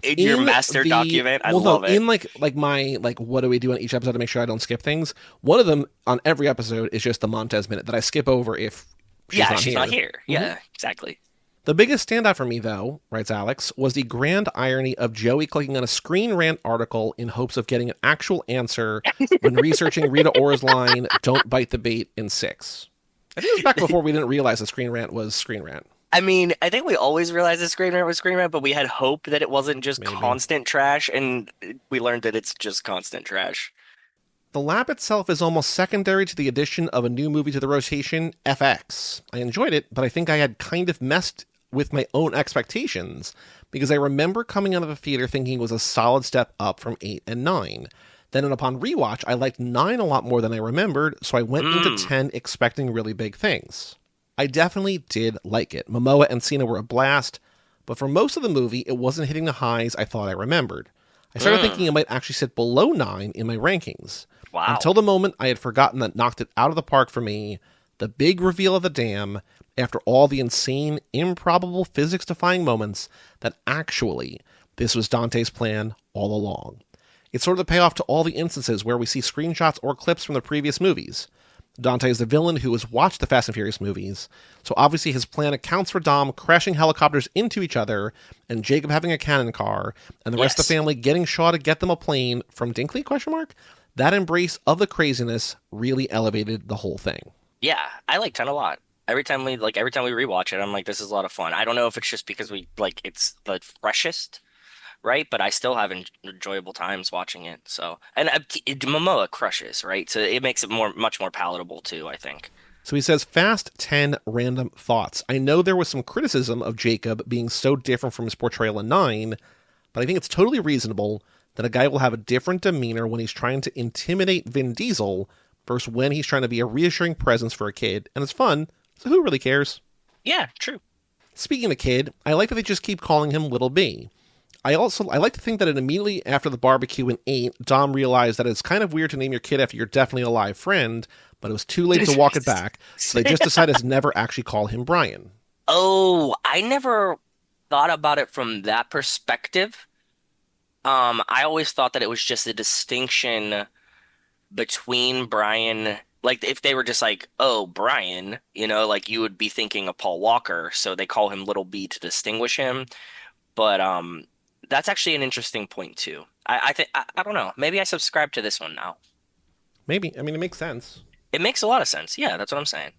your master document. I love it. In like my what do we do on each episode to make sure I don't skip things? One of them on every episode is just the Montez minute that I skip over if she's not here. Mm-hmm. Yeah, exactly. The biggest standout for me, though, writes Alex, was the grand irony of Joey clicking on a Screen Rant article in hopes of getting an actual answer when researching Rita Ora's line, "Don't bite the bait" in 6. I think it was back before we didn't realize that Screen Rant was Screen Rant. I mean, I think we always realized that Screen Rant was Screen Rant, but we had hope that it wasn't just constant trash, and we learned that it's just constant trash. The lap itself is almost secondary to the addition of a new movie to the rotation, FX. I enjoyed it, but I think I had kind of messed with my own expectations, because I remember coming out of the theater thinking it was a solid step up from 8 and 9. Then upon rewatch, I liked 9 a lot more than I remembered, so I went into 10 expecting really big things. I definitely did like it. Momoa and Cena were a blast, but for most of the movie, it wasn't hitting the highs I thought I remembered. I started thinking it might actually sit below 9 in my rankings. Wow. Until the moment I had forgotten that knocked it out of the park for me, the big reveal of the dam, after all the insane, improbable, physics-defying moments, that actually this was Dante's plan all along. It's sort of the payoff to all the instances where we see screenshots or clips from the previous movies. Dante is the villain who has watched the Fast and Furious movies, so obviously his plan accounts for Dom crashing helicopters into each other, and Jacob having a cannon car, and the rest of the family getting Shaw to get them a plane from Dinkley, ? That embrace of the craziness really elevated the whole thing. Yeah, I like 10 a lot. Every time we rewatch it, I'm like, this is a lot of fun. I don't know if it's just because it's the freshest, right? But I still have enjoyable times watching it. So, and Momoa crushes, right? So it makes it much more palatable too, I think. So he says, Fast 10 random thoughts. I know there was some criticism of Jacob being so different from his portrayal in 9, but I think it's totally reasonable that a guy will have a different demeanor when he's trying to intimidate Vin Diesel versus when he's trying to be a reassuring presence for a kid, and it's fun. So who really cares? Yeah, true. Speaking of kid, I like that they just keep calling him Little B. I like to think that immediately after the barbecue in 8, Dom realized that it's kind of weird to name your kid after your definitely alive friend, but it was too late to walk it back, so they just decided to never actually call him Brian. Oh, I never thought about it from that perspective. I always thought that it was just a distinction between Brian. Like, if they were just like, oh, Brian, like you would be thinking of Paul Walker, so they call him Little B to distinguish him. But that's actually an interesting point too. I think I don't know. Maybe I subscribe to this one now. Maybe. I mean, it makes sense. It makes a lot of sense. Yeah, that's what I'm saying.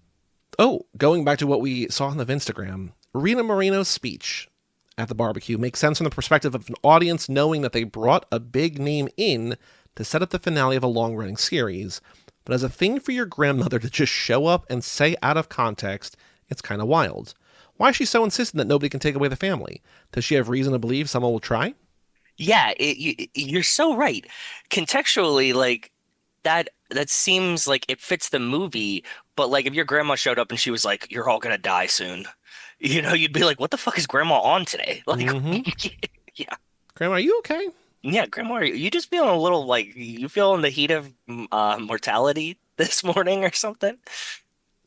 Oh, going back to what we saw on the Instagram, Rita Moreno's speech at the barbecue makes sense from the perspective of an audience knowing that they brought a big name in to set up the finale of a long-running series. But as a thing for your grandmother to just show up and say out of context, it's kind of wild. Why is she so insistent that nobody can take away the family? Does she have reason to believe someone will try? Yeah, you're so right. Contextually, like, that seems like it fits the movie, but like if your grandma showed up and she was like, "You're all gonna die soon," you'd be like, "What the fuck is grandma on today?" Like, yeah. Grandma, are you okay? Yeah, grandma, are you just feeling a little like you feeling the heat of mortality this morning or something?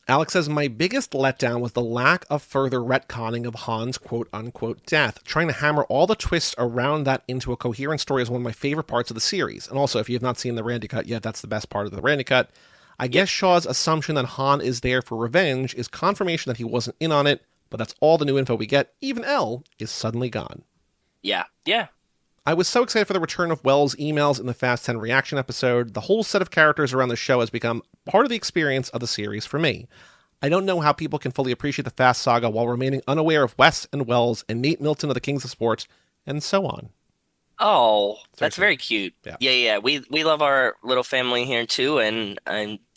Alex says, my biggest letdown was the lack of further retconning of Han's quote-unquote death. Trying to hammer all the twists around that into a coherent story is one of my favorite parts of the series. And also, if you have not seen the Randy cut yet, that's the best part of the Randy cut. I guess Shaw's assumption that Han is there for revenge is confirmation that he wasn't in on it, but that's all the new info we get. Even Elle is suddenly gone. Yeah. I was so excited for the return of Wells' emails in the Fast 10 reaction episode. The whole set of characters around the show has become part of the experience of the series for me. I don't know how people can fully appreciate the Fast saga while remaining unaware of Wes and Wells and Nate Milton of the Kings of Sports, and so on. Oh, that's very cute. Yeah. We love our little family here too, and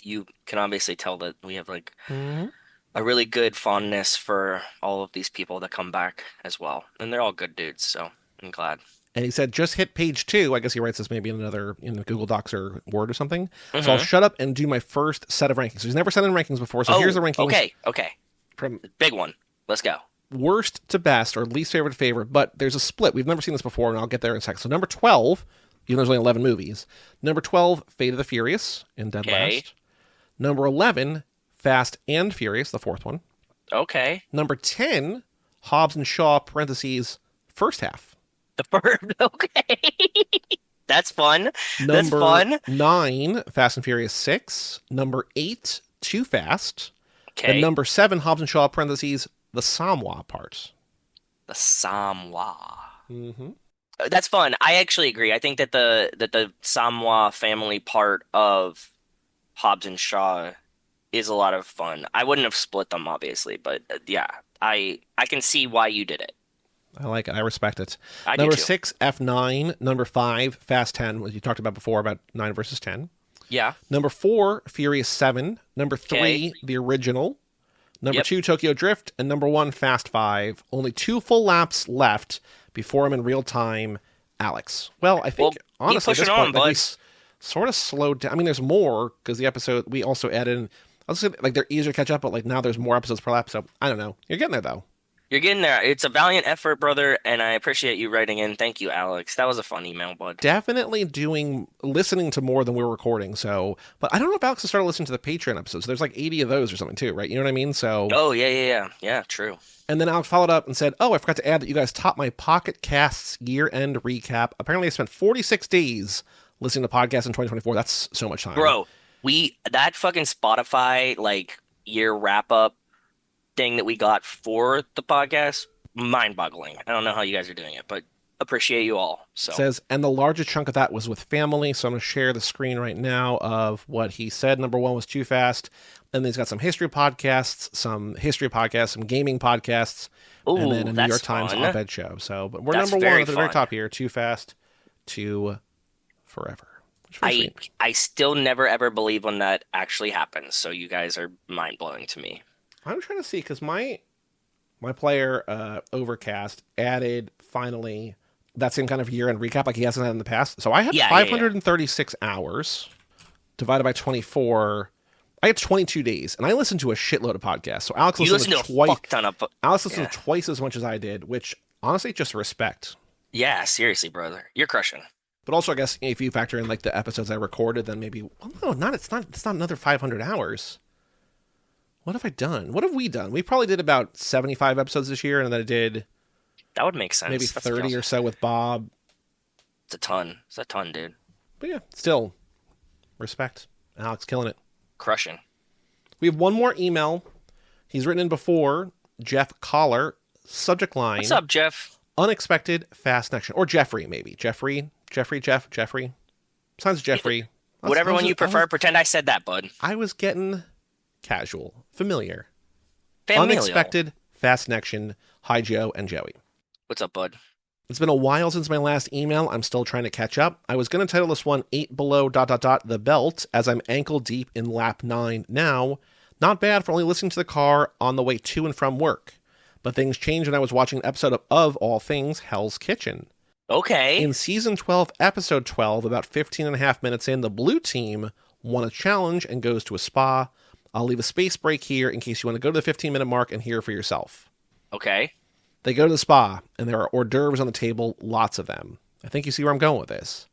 you can obviously tell that we have like a really good fondness for all of these people that come back as well, and they're all good dudes. So I'm glad. And he said, just hit page 2. I guess he writes this maybe in Google Docs or Word or something. So I'll shut up and do my first set of rankings. So he's never sent in rankings before. So here's the rankings. Okay. From big one. Let's go. Worst to best, or least favorite to favorite. But there's a split. We've never seen this before, and I'll get there in a second. So number 12, even though there's only 11 movies. Number 12, Fate of the Furious in Dead Last. Number 11, Fast and Furious, the fourth one. Okay. Number 10, Hobbs and Shaw, parentheses, first half. The first, okay. That's fun. That's Number fun. 9, Fast and Furious 6. Number 8, Too Fast. Okay. Then number 7, Hobbs and Shaw, parentheses, the Samwa part. The Samwa. Mm-hmm. That's fun. I actually agree. I think that the Samwa family part of Hobbs and Shaw is a lot of fun. I wouldn't have split them, obviously, but yeah, I can see why you did it. I like it. I respect it. I do Number too. 6, F9. Number 5, Fast 10, what you talked about before, about 9 versus 10. Yeah. Number 4, Furious 7. Number 3, Okay. the original. Number Yep. 2, Tokyo Drift. And number 1, Fast 5. Only 2 full laps left before I'm in real time, Alex. Well, I think, honestly, at pushing this point, on, like, we bud. sort of slowed down. I mean, there's more, because the episode, we also added in, I'll say, like, they're easier to catch up, but, like, now there's more episodes per lap, so I don't know. You're getting there, though. You're getting there. It's a valiant effort, brother, and I appreciate you writing in. Thank you, Alex. That was a fun email, bud. Definitely listening to more than we're recording, so, but I don't know if Alex has started listening to the Patreon episodes. There's like 80 of those or something, too, right? You know what I mean? So. Oh, yeah. Yeah, true. And then Alex followed up and said, I forgot to add that you guys topped my Pocket Casts year-end recap. Apparently I spent 46 days listening to podcasts in 2024. That's so much time. Bro, that fucking Spotify, like, year wrap-up thing that we got for the podcast, mind-boggling. I don't know how you guys are doing it, but appreciate you all. So Says, and the largest chunk of that was with family, so I'm going to share the screen right now of what he said. Number 1 was Too Fast. Then he's got some history podcasts, some gaming podcasts, Ooh, and then a New that's York Times fun. op-ed show. So, but we're That's number 1 very at the very fun. top here. Too Fast to Forever. Which is very sweet. I still never ever believe when that actually happens. So you guys are mind-blowing to me. I'm trying to see, because my player, Overcast, added finally that same kind of year-end recap like he hasn't had in the past. So I had 536 hours divided by 24. I had 22 days, and I listened to a shitload of podcasts. So Alex listened to a fuck ton of... Alex listened to twice as much as I did, which honestly, just respect. Yeah, seriously, brother. You're crushing. But also, I guess if you factor in like the episodes I recorded, then maybe it's not another 500 hours. What have I done? What have we done? We probably did about 75 episodes this year, and then I did That would make sense. maybe That's 30 awesome. or so with Bob. It's a ton. It's a ton, dude. But yeah, still, respect. Alex killing it. Crushing. We have one more email. He's written in before. Jeff Collar. Subject line. What's up, Jeff? Unexpected fast connection. Or Jeffrey, maybe. Jeffrey. Sounds Jeffrey. Whatever one you prefer. Pretend I said that, bud. I was getting casual. Familiar. Familial. Unexpected fast connection. Hi, Joe and Joey. What's up, bud? It's been a while since my last email. I'm still trying to catch up. I was going to title this one 8 below ... the belt, as I'm ankle deep in lap 9 now. Not bad for only listening to the car on the way to and from work. But things changed when I was watching an episode of all things, Hell's Kitchen. Okay. In season 12, episode 12, about 15 and a half minutes in, the blue team won a challenge and goes to a spa. I'll leave a space break here in case you want to go to the 15-minute mark and hear for yourself. Okay. They go to the spa, and there are hors d'oeuvres on the table, lots of them. I think you see where I'm going with this.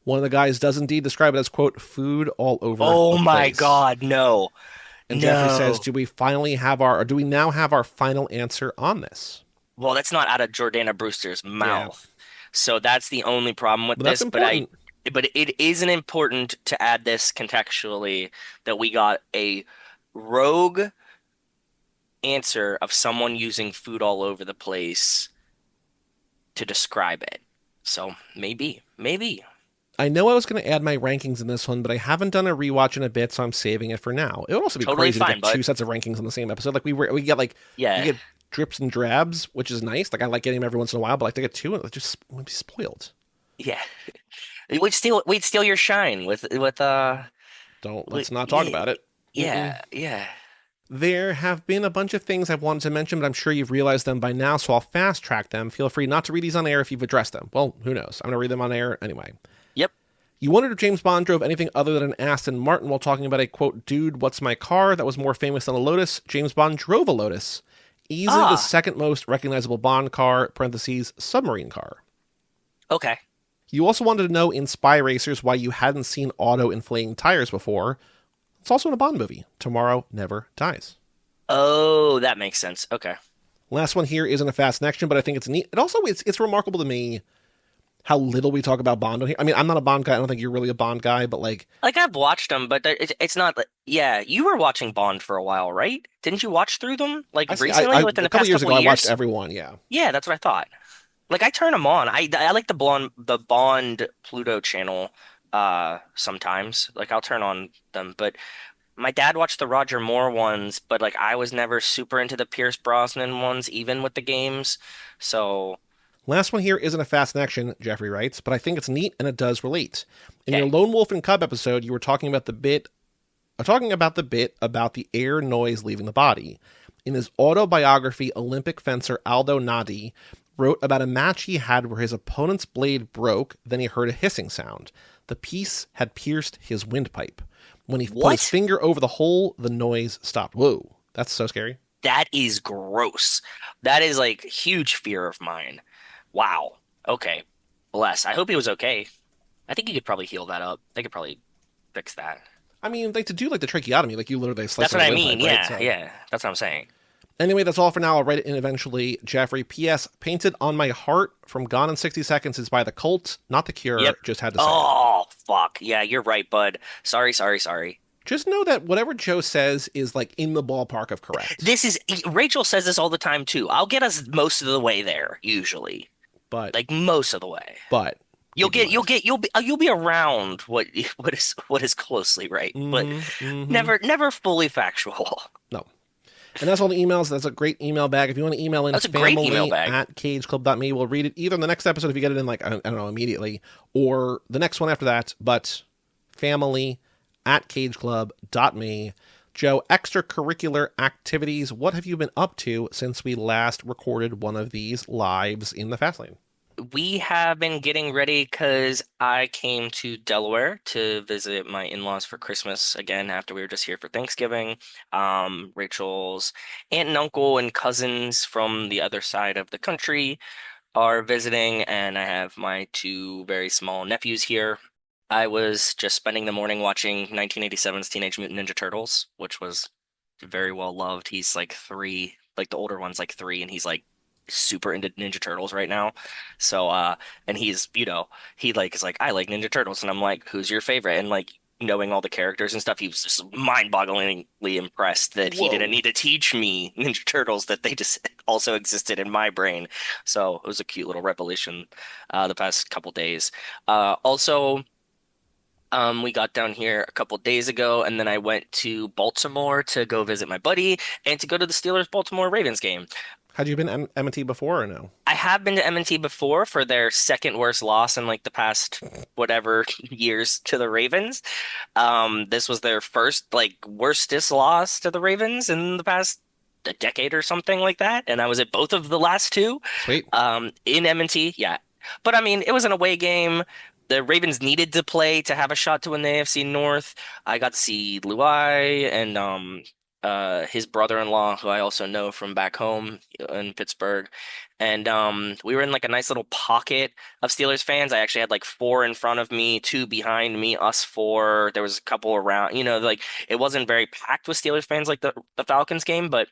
One of the guys does indeed describe it as, quote, food all over Oh the my place. God, no. And No. Jeffrey says, do we now have our final answer on this? Well, that's not out of Jordana Brewster's mouth. So that's the only problem with But that's this. important. But it isn't important to add this contextually that we got a rogue answer of someone using food all over the place to describe it. So maybe. I know I was going to add my rankings in this one, but I haven't done a rewatch in a bit, so I'm saving it for now. It would also be Totally crazy fine, to get bud. 2 sets of rankings on the same episode. Like we get like Yeah. we get drips and drabs, which is nice. Like I like getting them every once in a while, but like to get 2 and we'd be spoiled. Yeah. We'd steal your shine with Let's not talk about it. Yeah. Yeah. There have been a bunch of things I've wanted to mention, but I'm sure you've realized them by now, so I'll fast track them. Feel free not to read these on air if you've addressed them. Well, who knows? I'm going to read them on air anyway. Yep. You wondered if James Bond drove anything other than an Aston Martin while talking about a, quote, dude, what's my car that was more famous than a Lotus. James Bond drove a Lotus. Easily the second most recognizable Bond car, parentheses, submarine car. Okay. You also wanted to know in Spy Racers why you hadn't seen auto-inflating tires before. It's also in a Bond movie, Tomorrow Never Dies. Oh, that makes sense. Okay. Last one here isn't a fast connection, but I think it's neat. It also, it's remarkable to me how little we talk about Bond on here. I mean, I'm not a Bond guy. I don't think you're really a Bond guy, but like I've watched them, but it's not. Yeah, you were watching Bond for a while, right? Didn't you watch through them like recently, within a the past couple years couple ago, years? I watched everyone. Yeah. Yeah, that's what I thought. Like I turn them on. I like the Bond Pluto channel sometimes. Like I'll turn on them, but my dad watched the Roger Moore ones, but like I was never super into the Pierce Brosnan ones, even with the games. So Last one here isn't a fast action, Jeffrey writes, but I think it's neat and it does relate. In Okay. your Lone Wolf and Cub episode, you were talking about the bit about the air noise leaving the body. In his autobiography, Olympic fencer Aldo Nadi wrote about a match he had where his opponent's blade broke, then he heard a hissing sound. The piece had pierced his windpipe. When he put his finger over the hole, the noise stopped. Whoa, that's so scary. that is gross. That is like huge fear of mine. Wow. Okay. Bless. I hope he was okay. I think you could probably heal that up. They could probably fix that. I mean, like to do like the tracheotomy, like you literally slice That's what the I mean. windpipe, right? Yeah, So- yeah. That's what I'm saying. Anyway, that's all for now. I'll write it in eventually. Jeffrey, P.S. Painted on My Heart from Gone in 60 Seconds is by The Cult, not The Cure. Yep. Just had to say it. Oh, fuck. Yeah, you're right, bud. Sorry. Just know that whatever Joe says is like in the ballpark of correct. Rachel says this all the time too. I'll get us most of the way there, usually. But Like most of the way. but You'll be around what is closely right, but never fully factual. no. And that's all the emails. That's a great email bag. If you want to email in That's a great email bag. at cageclub.me, we'll read it either in the next episode if you get it in like I don't know immediately, or the next one after that. But family at cageclub.me. Joe, extracurricular activities. What have you been up to since we last recorded one of these lives in the Fastlane? We have been getting ready because I came to Delaware to visit my in-laws for Christmas again after we were just here for Thanksgiving. Rachel's aunt and uncle and cousins from the other side of the country are visiting, and I have my two very small nephews here. I was just spending the morning watching 1987's Teenage Mutant Ninja Turtles, which was very well loved. He's like 3, like the older one's like 3, and he's like super into Ninja Turtles right now. So and he's, he like is like, I like Ninja Turtles, and I'm like, who's your favorite? And like knowing all the characters and stuff, he was just mind-bogglingly impressed that he didn't need to teach me Ninja Turtles, that they just also existed in my brain. So it was a cute little revelation the past couple days. Also, we got down here a couple days ago, and then I went to Baltimore to go visit my buddy and to go to the Steelers-Baltimore Ravens game. Had you been M&T before or no? I have been to M&T before for their second worst loss in like the past whatever years to the Ravens. This was their first like worstest loss to the Ravens in the past a decade or something like that, and I was at both of the last two. Sweet. In M&T, yeah. But I mean, it was an away game. The Ravens needed to play to have a shot to win the AFC North. I got to see Luai and his brother-in-law, who I also know from back home in Pittsburgh. And we were in like a nice little pocket of Steelers fans. I actually had like 4 in front of me, 2 behind me, us 4. There was a couple around, like it wasn't very packed with Steelers fans like the Falcons game, but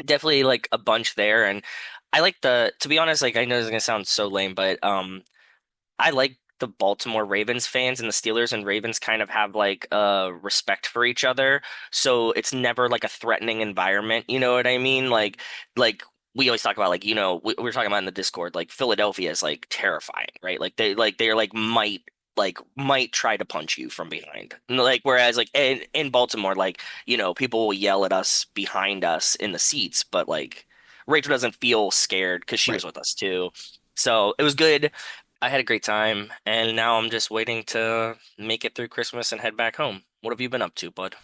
definitely like a bunch there. And I like to be honest, like I know this is gonna sound so lame, but I like the Baltimore Ravens fans, and the Steelers and Ravens kind of have like respect for each other. So it's never like a threatening environment. You know what I mean? Like we always talk about like, we were talking about in the Discord, like Philadelphia is like terrifying, right? Like they're like might try to punch you from behind. Like whereas like in Baltimore, like, people will yell at us behind us in the seats, but like Rachel doesn't feel scared because she was with us too. So it was good. I had a great time, and now I'm just waiting to make it through Christmas and head back home. What have you been up to, bud?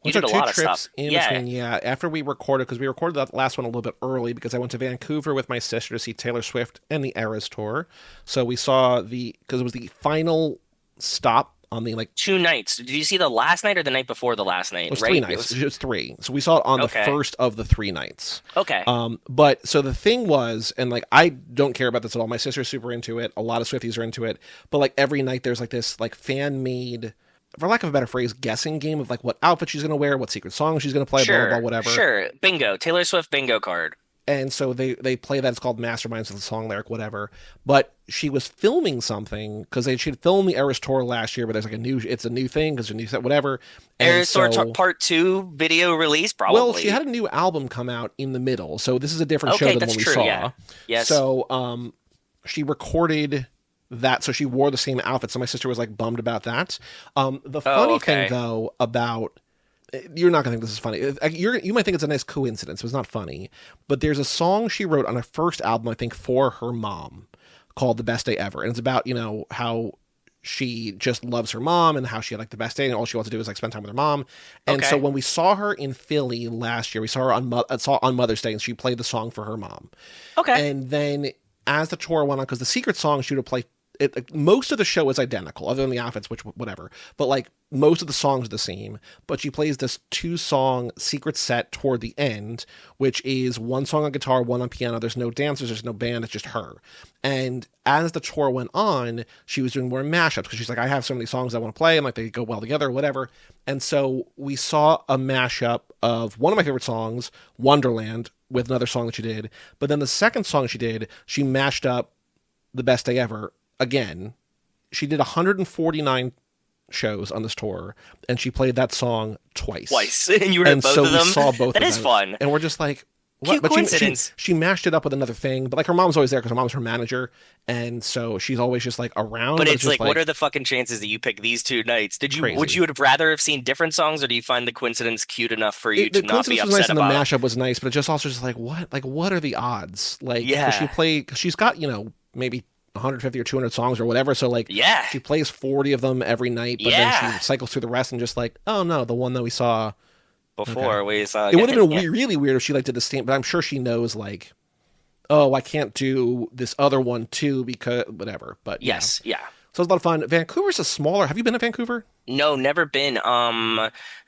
You did a lot of stuff. In between, yeah. After we recorded, because we recorded that last one a little bit early, because I went to Vancouver with my sister to see Taylor Swift and the Eras tour. So we saw because it was the final stop on the 2 nights. Did you see the last night or the night before the last night? It was 3 nights. It was 3. So we saw it on the first of the 3 nights. Okay. But so the thing was, and like I don't care about this at all. My sister's super into it. A lot of Swifties are into it. But like every night there's like this like fan made, for lack of a better phrase, guessing game of like what outfit she's gonna wear, what secret song she's gonna play, blah blah blah, whatever. Sure. Bingo. Taylor Swift bingo card. And so they play that. It's called Masterminds with the song lyric, whatever. But she was filming something because she'd filmed the Eras Tour last year, but there's like it's a new thing because a new set, whatever. Eras Tour Part 2 video release, probably. Well, she had a new album come out in the middle, so this is a different show than what we saw. Yeah. Yes. So she recorded that, so she wore the same outfit. So my sister was like bummed about that. The funny thing though about, you're not gonna think this is funny. You might think it's a nice coincidence. It was not funny, but there's a song she wrote on her first album, I think, for her mom, called "The Best Day Ever," and it's about how she just loves her mom and how she had like the best day, and all she wants to do is like spend time with her mom. And so when we saw her in Philly last year, we saw her on Mother's Day, and she played the song for her mom. Okay, and then as the tour went on, because the secret song she would play. Most of the show is identical, other than the outfits, which whatever. But like most of the songs are the same. But she plays this 2-song secret set toward the end, which is 1 song on guitar, 1 on piano. There's no dancers, there's no band, it's just her. And as the tour went on, she was doing more mashups because she's like, I have so many songs I want to play, and like they go well together, or whatever. And so we saw a mashup of one of my favorite songs, Wonderland, with another song that she did. But then the second song she did, she mashed up The Best Day Ever. Again, she did 149 shows on this tour, and she played that song twice. And you were at both of them? And so we saw both of them. That is fun. And we're just like, what? Cute coincidence. She mashed it up with another thing, but like her mom's always there because her mom's her manager, and so she's always just like around. But it's like, what are the fucking chances that you pick these 2 nights? Would you have rather have seen different songs, or do you find the coincidence cute enough for you to not be upset nice, about? And the mashup was nice, but it just also just like, what? Like, what are the odds? Like, she's got, maybe 150 or 200 songs or whatever, so like she plays 40 of them every night, but then she cycles through the rest and just like, oh no, the one that we saw before we saw it would have been really weird if she like did the same, but I'm sure she knows like, oh, I can't do this other one too because whatever. But so it's a lot of fun. Vancouver's a smaller. Have you been to Vancouver? No, never been.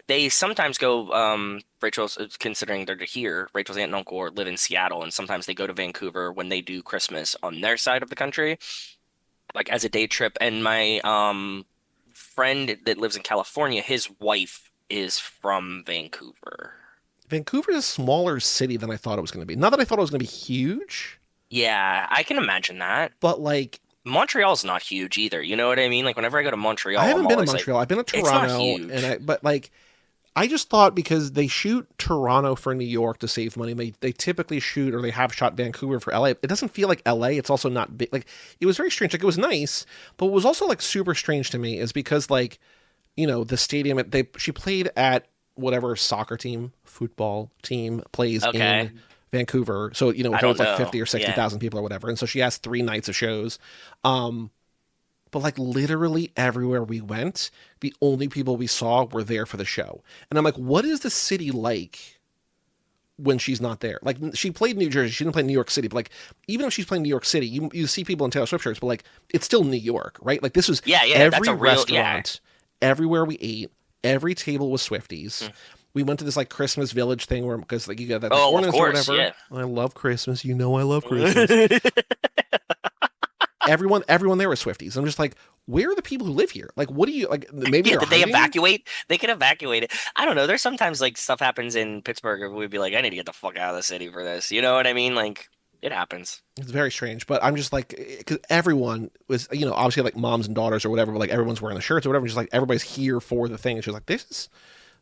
They sometimes go, Rachel's, considering they're here, Rachel's aunt and uncle live in Seattle, and sometimes they go to Vancouver when they do Christmas on their side of the country, like as a day trip. And my friend that lives in California, his wife is from Vancouver. Vancouver is a smaller city than I thought it was going to be. Not that I thought it was going to be huge. Yeah, I can imagine that. But like, Montreal's not huge either. You know what I mean? Like whenever I go to Montreal, I haven't been to Montreal. I've been to Toronto, it's not huge. But like, I just thought because they shoot Toronto for New York to save money, they typically shoot, or they have shot Vancouver for LA. It doesn't feel like LA. It's also not big. Like, it was very strange. Like, it was nice, but what was also like super strange to me is because like, the stadium she played at whatever soccer team, football team plays in Vancouver. So, it holds like 50 or 60,000 people or whatever. And so she has 3 nights of shows. But like literally everywhere we went, the only people we saw were there for the show. And I'm like, what is the city like when she's not there? Like, she played New Jersey. She didn't play New York City. But like, even if she's playing New York City, you see people in Taylor Swift shirts, but like, it's still New York, right? Like, this was every that's a restaurant, everywhere we ate, every table was Swifties. We went to this like Christmas Village thing where, because like you got that ornaments or whatever. Yeah. I love Christmas. I love Christmas. Everyone there was Swifties. I'm just like, where are the people who live here? Like, what do you like? Maybe did they evacuate? They could evacuate it. I don't know. There's sometimes like stuff happens in Pittsburgh where we'd be like, I need to get the fuck out of the city for this. You know what I mean? Like, it happens. It's very strange, but I'm just like, because everyone was, obviously like moms and daughters or whatever, but like everyone's wearing the shirts or whatever. Just like everybody's here for the thing. And she's like, this is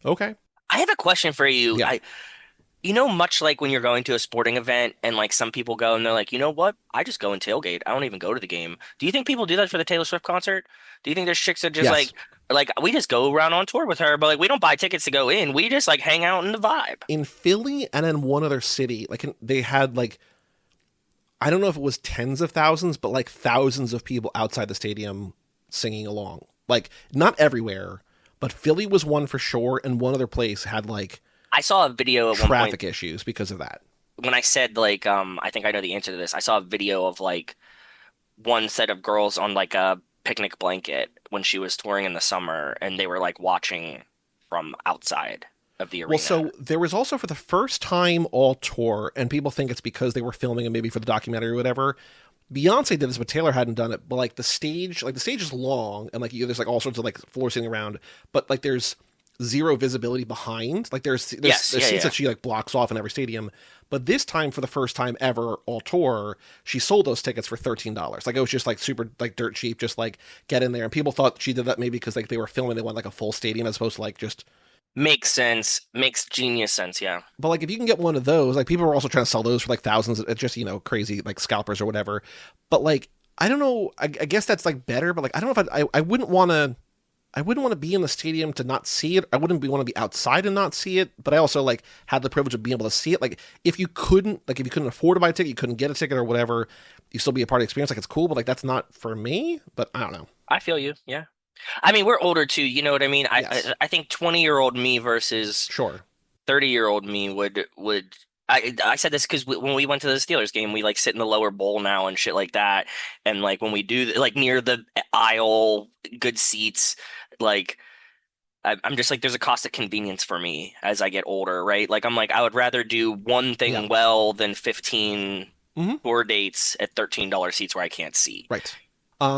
okay. I have a question for you. Yeah. Much like when you're going to a sporting event and like some people go and they're like, you know what? I just go and tailgate. I don't even go to the game. Do you think people do that for the Taylor Swift concert? Do you think there's chicks that just like we just go around on tour with her, but like we don't buy tickets to go in. We just like hang out in the vibe. In Philly and in one other city, like they had like, I don't know if it was tens of thousands, but like thousands of people outside the stadium singing along. Like, not everywhere, but Philly was one for sure, and one other place had like, I saw a video at one point. Traffic issues because of that. When I said like, I think I know the answer to this. I saw a video of like one set of girls on like a picnic blanket when she was touring in the summer, and they were like watching from outside of the arena. Well, so there was also for the first time all tour, and people think it's because they were filming it maybe for the documentary or whatever. Beyonce did this, but Taylor hadn't done it. But like the stage is long, and like there's like all sorts of like floor sitting around, but like there's zero visibility behind. Like there's Yes, seats yeah. that she like blocks off in every stadium. But this time, for the first time ever all tour, she sold those tickets for $13. Like it was just like super like dirt cheap, just like get in there. And people thought she did that maybe because like they were filming, they want like a full stadium as opposed to like just. Makes sense. Makes genius sense, yeah. But like if you can get one of those, like people were also trying to sell those for like thousands. It's just, you know, crazy like scalpers or whatever. But like I don't know. I guess that's like better. But like I don't know if I wouldn't want to. I wouldn't want to be in the want to not see it. I wouldn't want to be outside and not see it. But I also like had the privilege of being able to see it. Like if you couldn't afford to buy a ticket, you couldn't get a ticket or whatever, you still be a part of the experience. Like it's cool, but like that's not for me. But I don't know. I feel you. Yeah. I mean, we're older too. You know what I mean? Yes. I think 20-year-old me versus Sure 30-year-old me would. I said this because when we went to the Steelers game, we like sit in the lower bowl now and shit like that. And like when we do like near the aisle, good seats, like I'm just like there's a cost of convenience for me as I get older, right? Like I'm like I would rather do one thing well than 15 tour dates at $13 seats where I can't see. Right.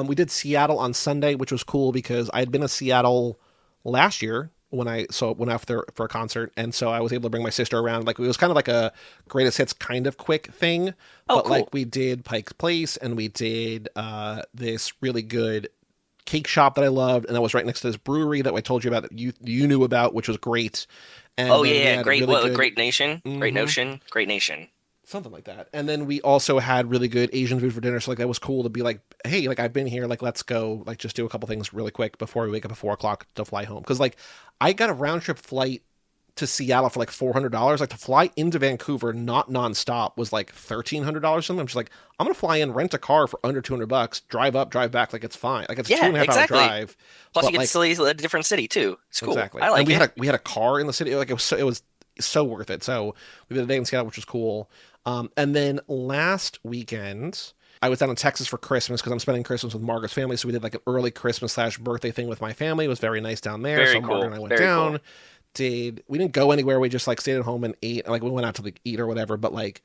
We did Seattle on Sunday, which was cool because I had been to Seattle last year when I went out there for a concert, and so I was able to bring my sister around. Like it was kind of like a greatest hits kind of quick thing, but cool. Like we did Pike's Place and we did this really good cake shop that I loved, and that was right next to this brewery that I told you about that you knew about, which was great. And Great, really good... Great Nation, Great Notion, Great Nation. Something like that. And then we also had really good Asian food for dinner. So like that was cool to be like, hey, like I've been here, like let's go, like just do a couple things really quick before we wake up at 4:00 to fly home. Because like I got a round trip flight to Seattle for like $400. Like to fly into Vancouver, not nonstop, was like $1,300 something. I'm just like, I'm gonna fly in, rent a car for under $200, drive up, drive back, like it's fine. Like it's a 2.5 hour drive. Plus you get to see a different city too. It's cool. Exactly. I like and we had a car in the city. Like it was so worth it. So we did a day in Seattle, which was cool. And then last weekend, I was down in Texas for Christmas because I'm spending Christmas with Margaret's family. So we did like an early Christmas / birthday thing with my family. It was very nice down there. Very so cool. Margaret and I went Very down. Cool. We didn't go anywhere. We just like stayed at home and ate. Like we went out to like eat or whatever, but like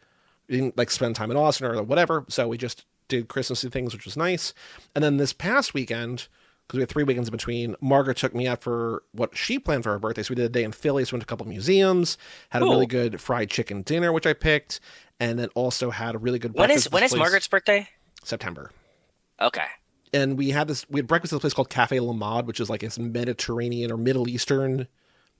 we didn't like spend time in Austin or whatever. So we just did Christmassy things, which was nice. And then this past weekend, because we had 3 weekends in between, Margaret took me out for what she planned for her birthday. So we did a day in Philly, so went to a couple of museums, had a really good fried chicken dinner, which I picked, and then also had a really good breakfast. When is Margaret's birthday? September. Okay. And we had breakfast at a place called Cafe La Mode, which is like this Mediterranean or Middle Eastern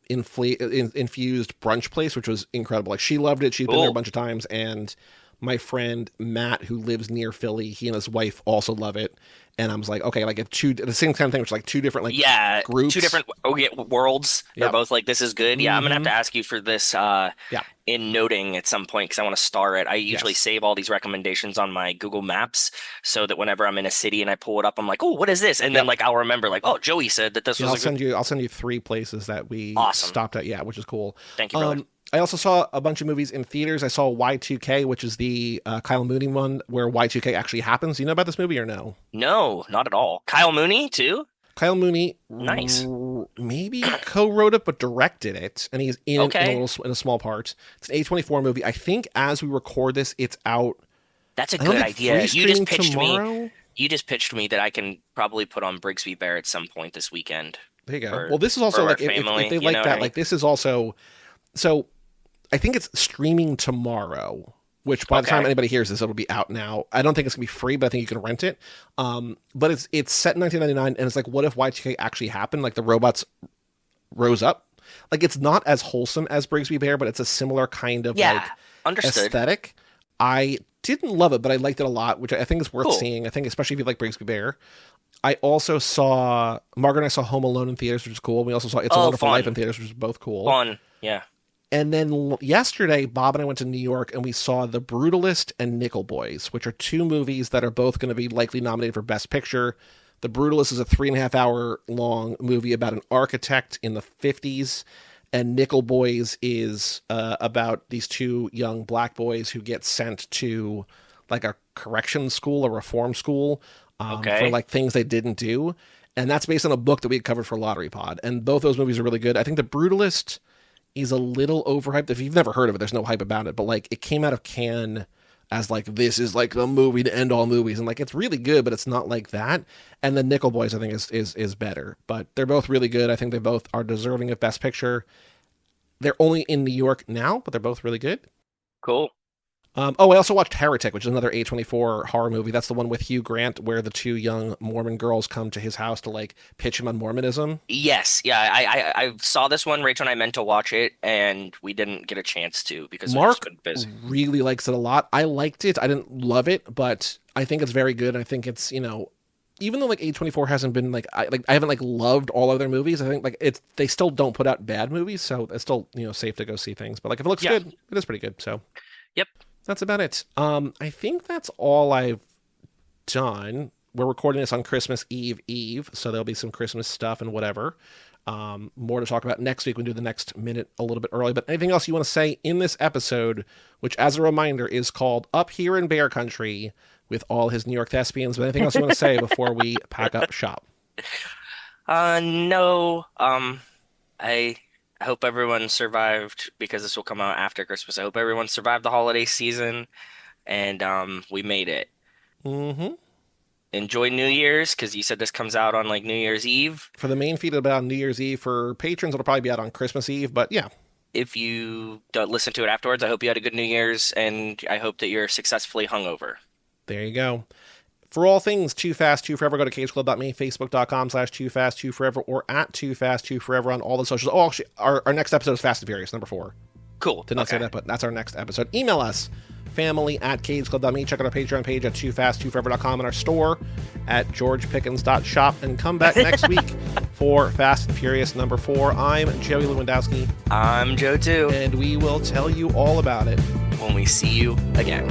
infused brunch place, which was incredible. Like she loved it. She'd been there a bunch of times, and my friend Matt, who lives near Philly, he and his wife also love it. And I was like, okay, like the same kind of thing, which is like 2 different groups, 2 different worlds. They're both like, this is good. Yeah, I'm gonna have to ask you for this in noting at some point because I want to star it. I usually save all these recommendations on my Google Maps so that whenever I'm in a city and I pull it up, I'm like, oh, what is this? And then like I'll remember like, oh, Joey said that this was. I'll send you 3 places that we stopped at. Yeah, which is cool. Thank you, brother. I also saw a bunch of movies in theaters. I saw Y2K, which is the Kyle Mooney one where Y2K actually happens. You know about this movie or no? No, not at all. Kyle Mooney too? Kyle Mooney, nice. Maybe co-wrote it but directed it, and he's in a small part. It's an A24 movie. I think as we record this, it's out. That's a good idea. You just pitched tomorrow? me. You just pitched me that I can probably put on Brigsby Bear at some point this weekend. There you go. Well, this is also like if they like that. I mean? Like this is also so. I think it's streaming tomorrow, which by the time anybody hears this, it'll be out now. I don't think it's gonna be free, but I think you can rent it. But it's set in 1999, and it's like, what if Y2K actually happened? Like the robots rose up. Like it's not as wholesome as Brigsby Bear, but it's a similar kind of aesthetic. I didn't love it, but I liked it a lot, which I think is worth seeing. I think especially if you like Brigsby Bear. I also saw Margaret and I saw Home Alone in theaters, which is cool. We also saw It's a Wonderful Life in theaters, which is both cool. Fun, yeah. And then yesterday, Bob and I went to New York and we saw The Brutalist and Nickel Boys, which are 2 movies that are both going to be likely nominated for Best Picture. The Brutalist is a 3.5 hour long movie about an architect in the 50s. And Nickel Boys is about these 2 young black boys who get sent to like a correction school, a reform school for like things they didn't do. And that's based on a book that we had covered for Lottery Pod. And both those movies are really good. I think The Brutalist is a little overhyped. If you've never heard of it, there's no hype about it. But like it came out of Cannes as like, this is like the movie to end all movies. And like, it's really good, but it's not like that. And the Nickel Boys, I think, is better. But they're both really good. I think they both are deserving of Best Picture. They're only in New York now, but they're both really good. Cool. I also watched Heretic, which is another A24 horror movie. That's the one with Hugh Grant, where the two young Mormon girls come to his house to like pitch him on Mormonism. Yes, yeah, I saw this one. Rachel and I meant to watch it, and we didn't get a chance to because we just couldn't busy. Really likes it a lot. I liked it. I didn't love it, but I think it's very good. I think it's, you know, even though like A24 hasn't been like I haven't like loved all of their movies. I think like they still don't put out bad movies, so it's still, you know, safe to go see things. But like if it looks good, it is pretty good. So yep. That's about it. I think that's all I've done. We're recording this on Christmas Eve, so there'll be some Christmas stuff and whatever. More to talk about next week. We'll do the next minute a little bit early. But anything else you want to say in this episode, which, as a reminder, is called Up Here in Bear Country with all his New York Thespians. But anything else you want to say before we pack up shop? No. I hope everyone survived, because this will come out after Christmas. I hope everyone survived the holiday season, and we made it. Mm-hmm. Enjoy New Year's, because you said this comes out on like New Year's Eve. For the main feed, it'll be on New Year's Eve. For patrons, it'll probably be out on Christmas Eve, but yeah. If you don't listen to it afterwards, I hope you had a good New Year's, and I hope that you're successfully hungover. There you go. For all things Too Fast, Too Forever, go to cageclub.me, facebook.com/TooFastTooForever, or at @TooFastTooForever on all the socials. Oh, actually, our next episode is Fast and Furious, number 4. Cool. Did not say that, but that's our next episode. Email us, family@cageclub.me. Check out our Patreon page at TooFastTooForever.com and our store at georgepickens.shop. And come back next week for Fast and Furious number 4. I'm Joey Lewandowski. I'm Joe, too. And we will tell you all about it when we see you again.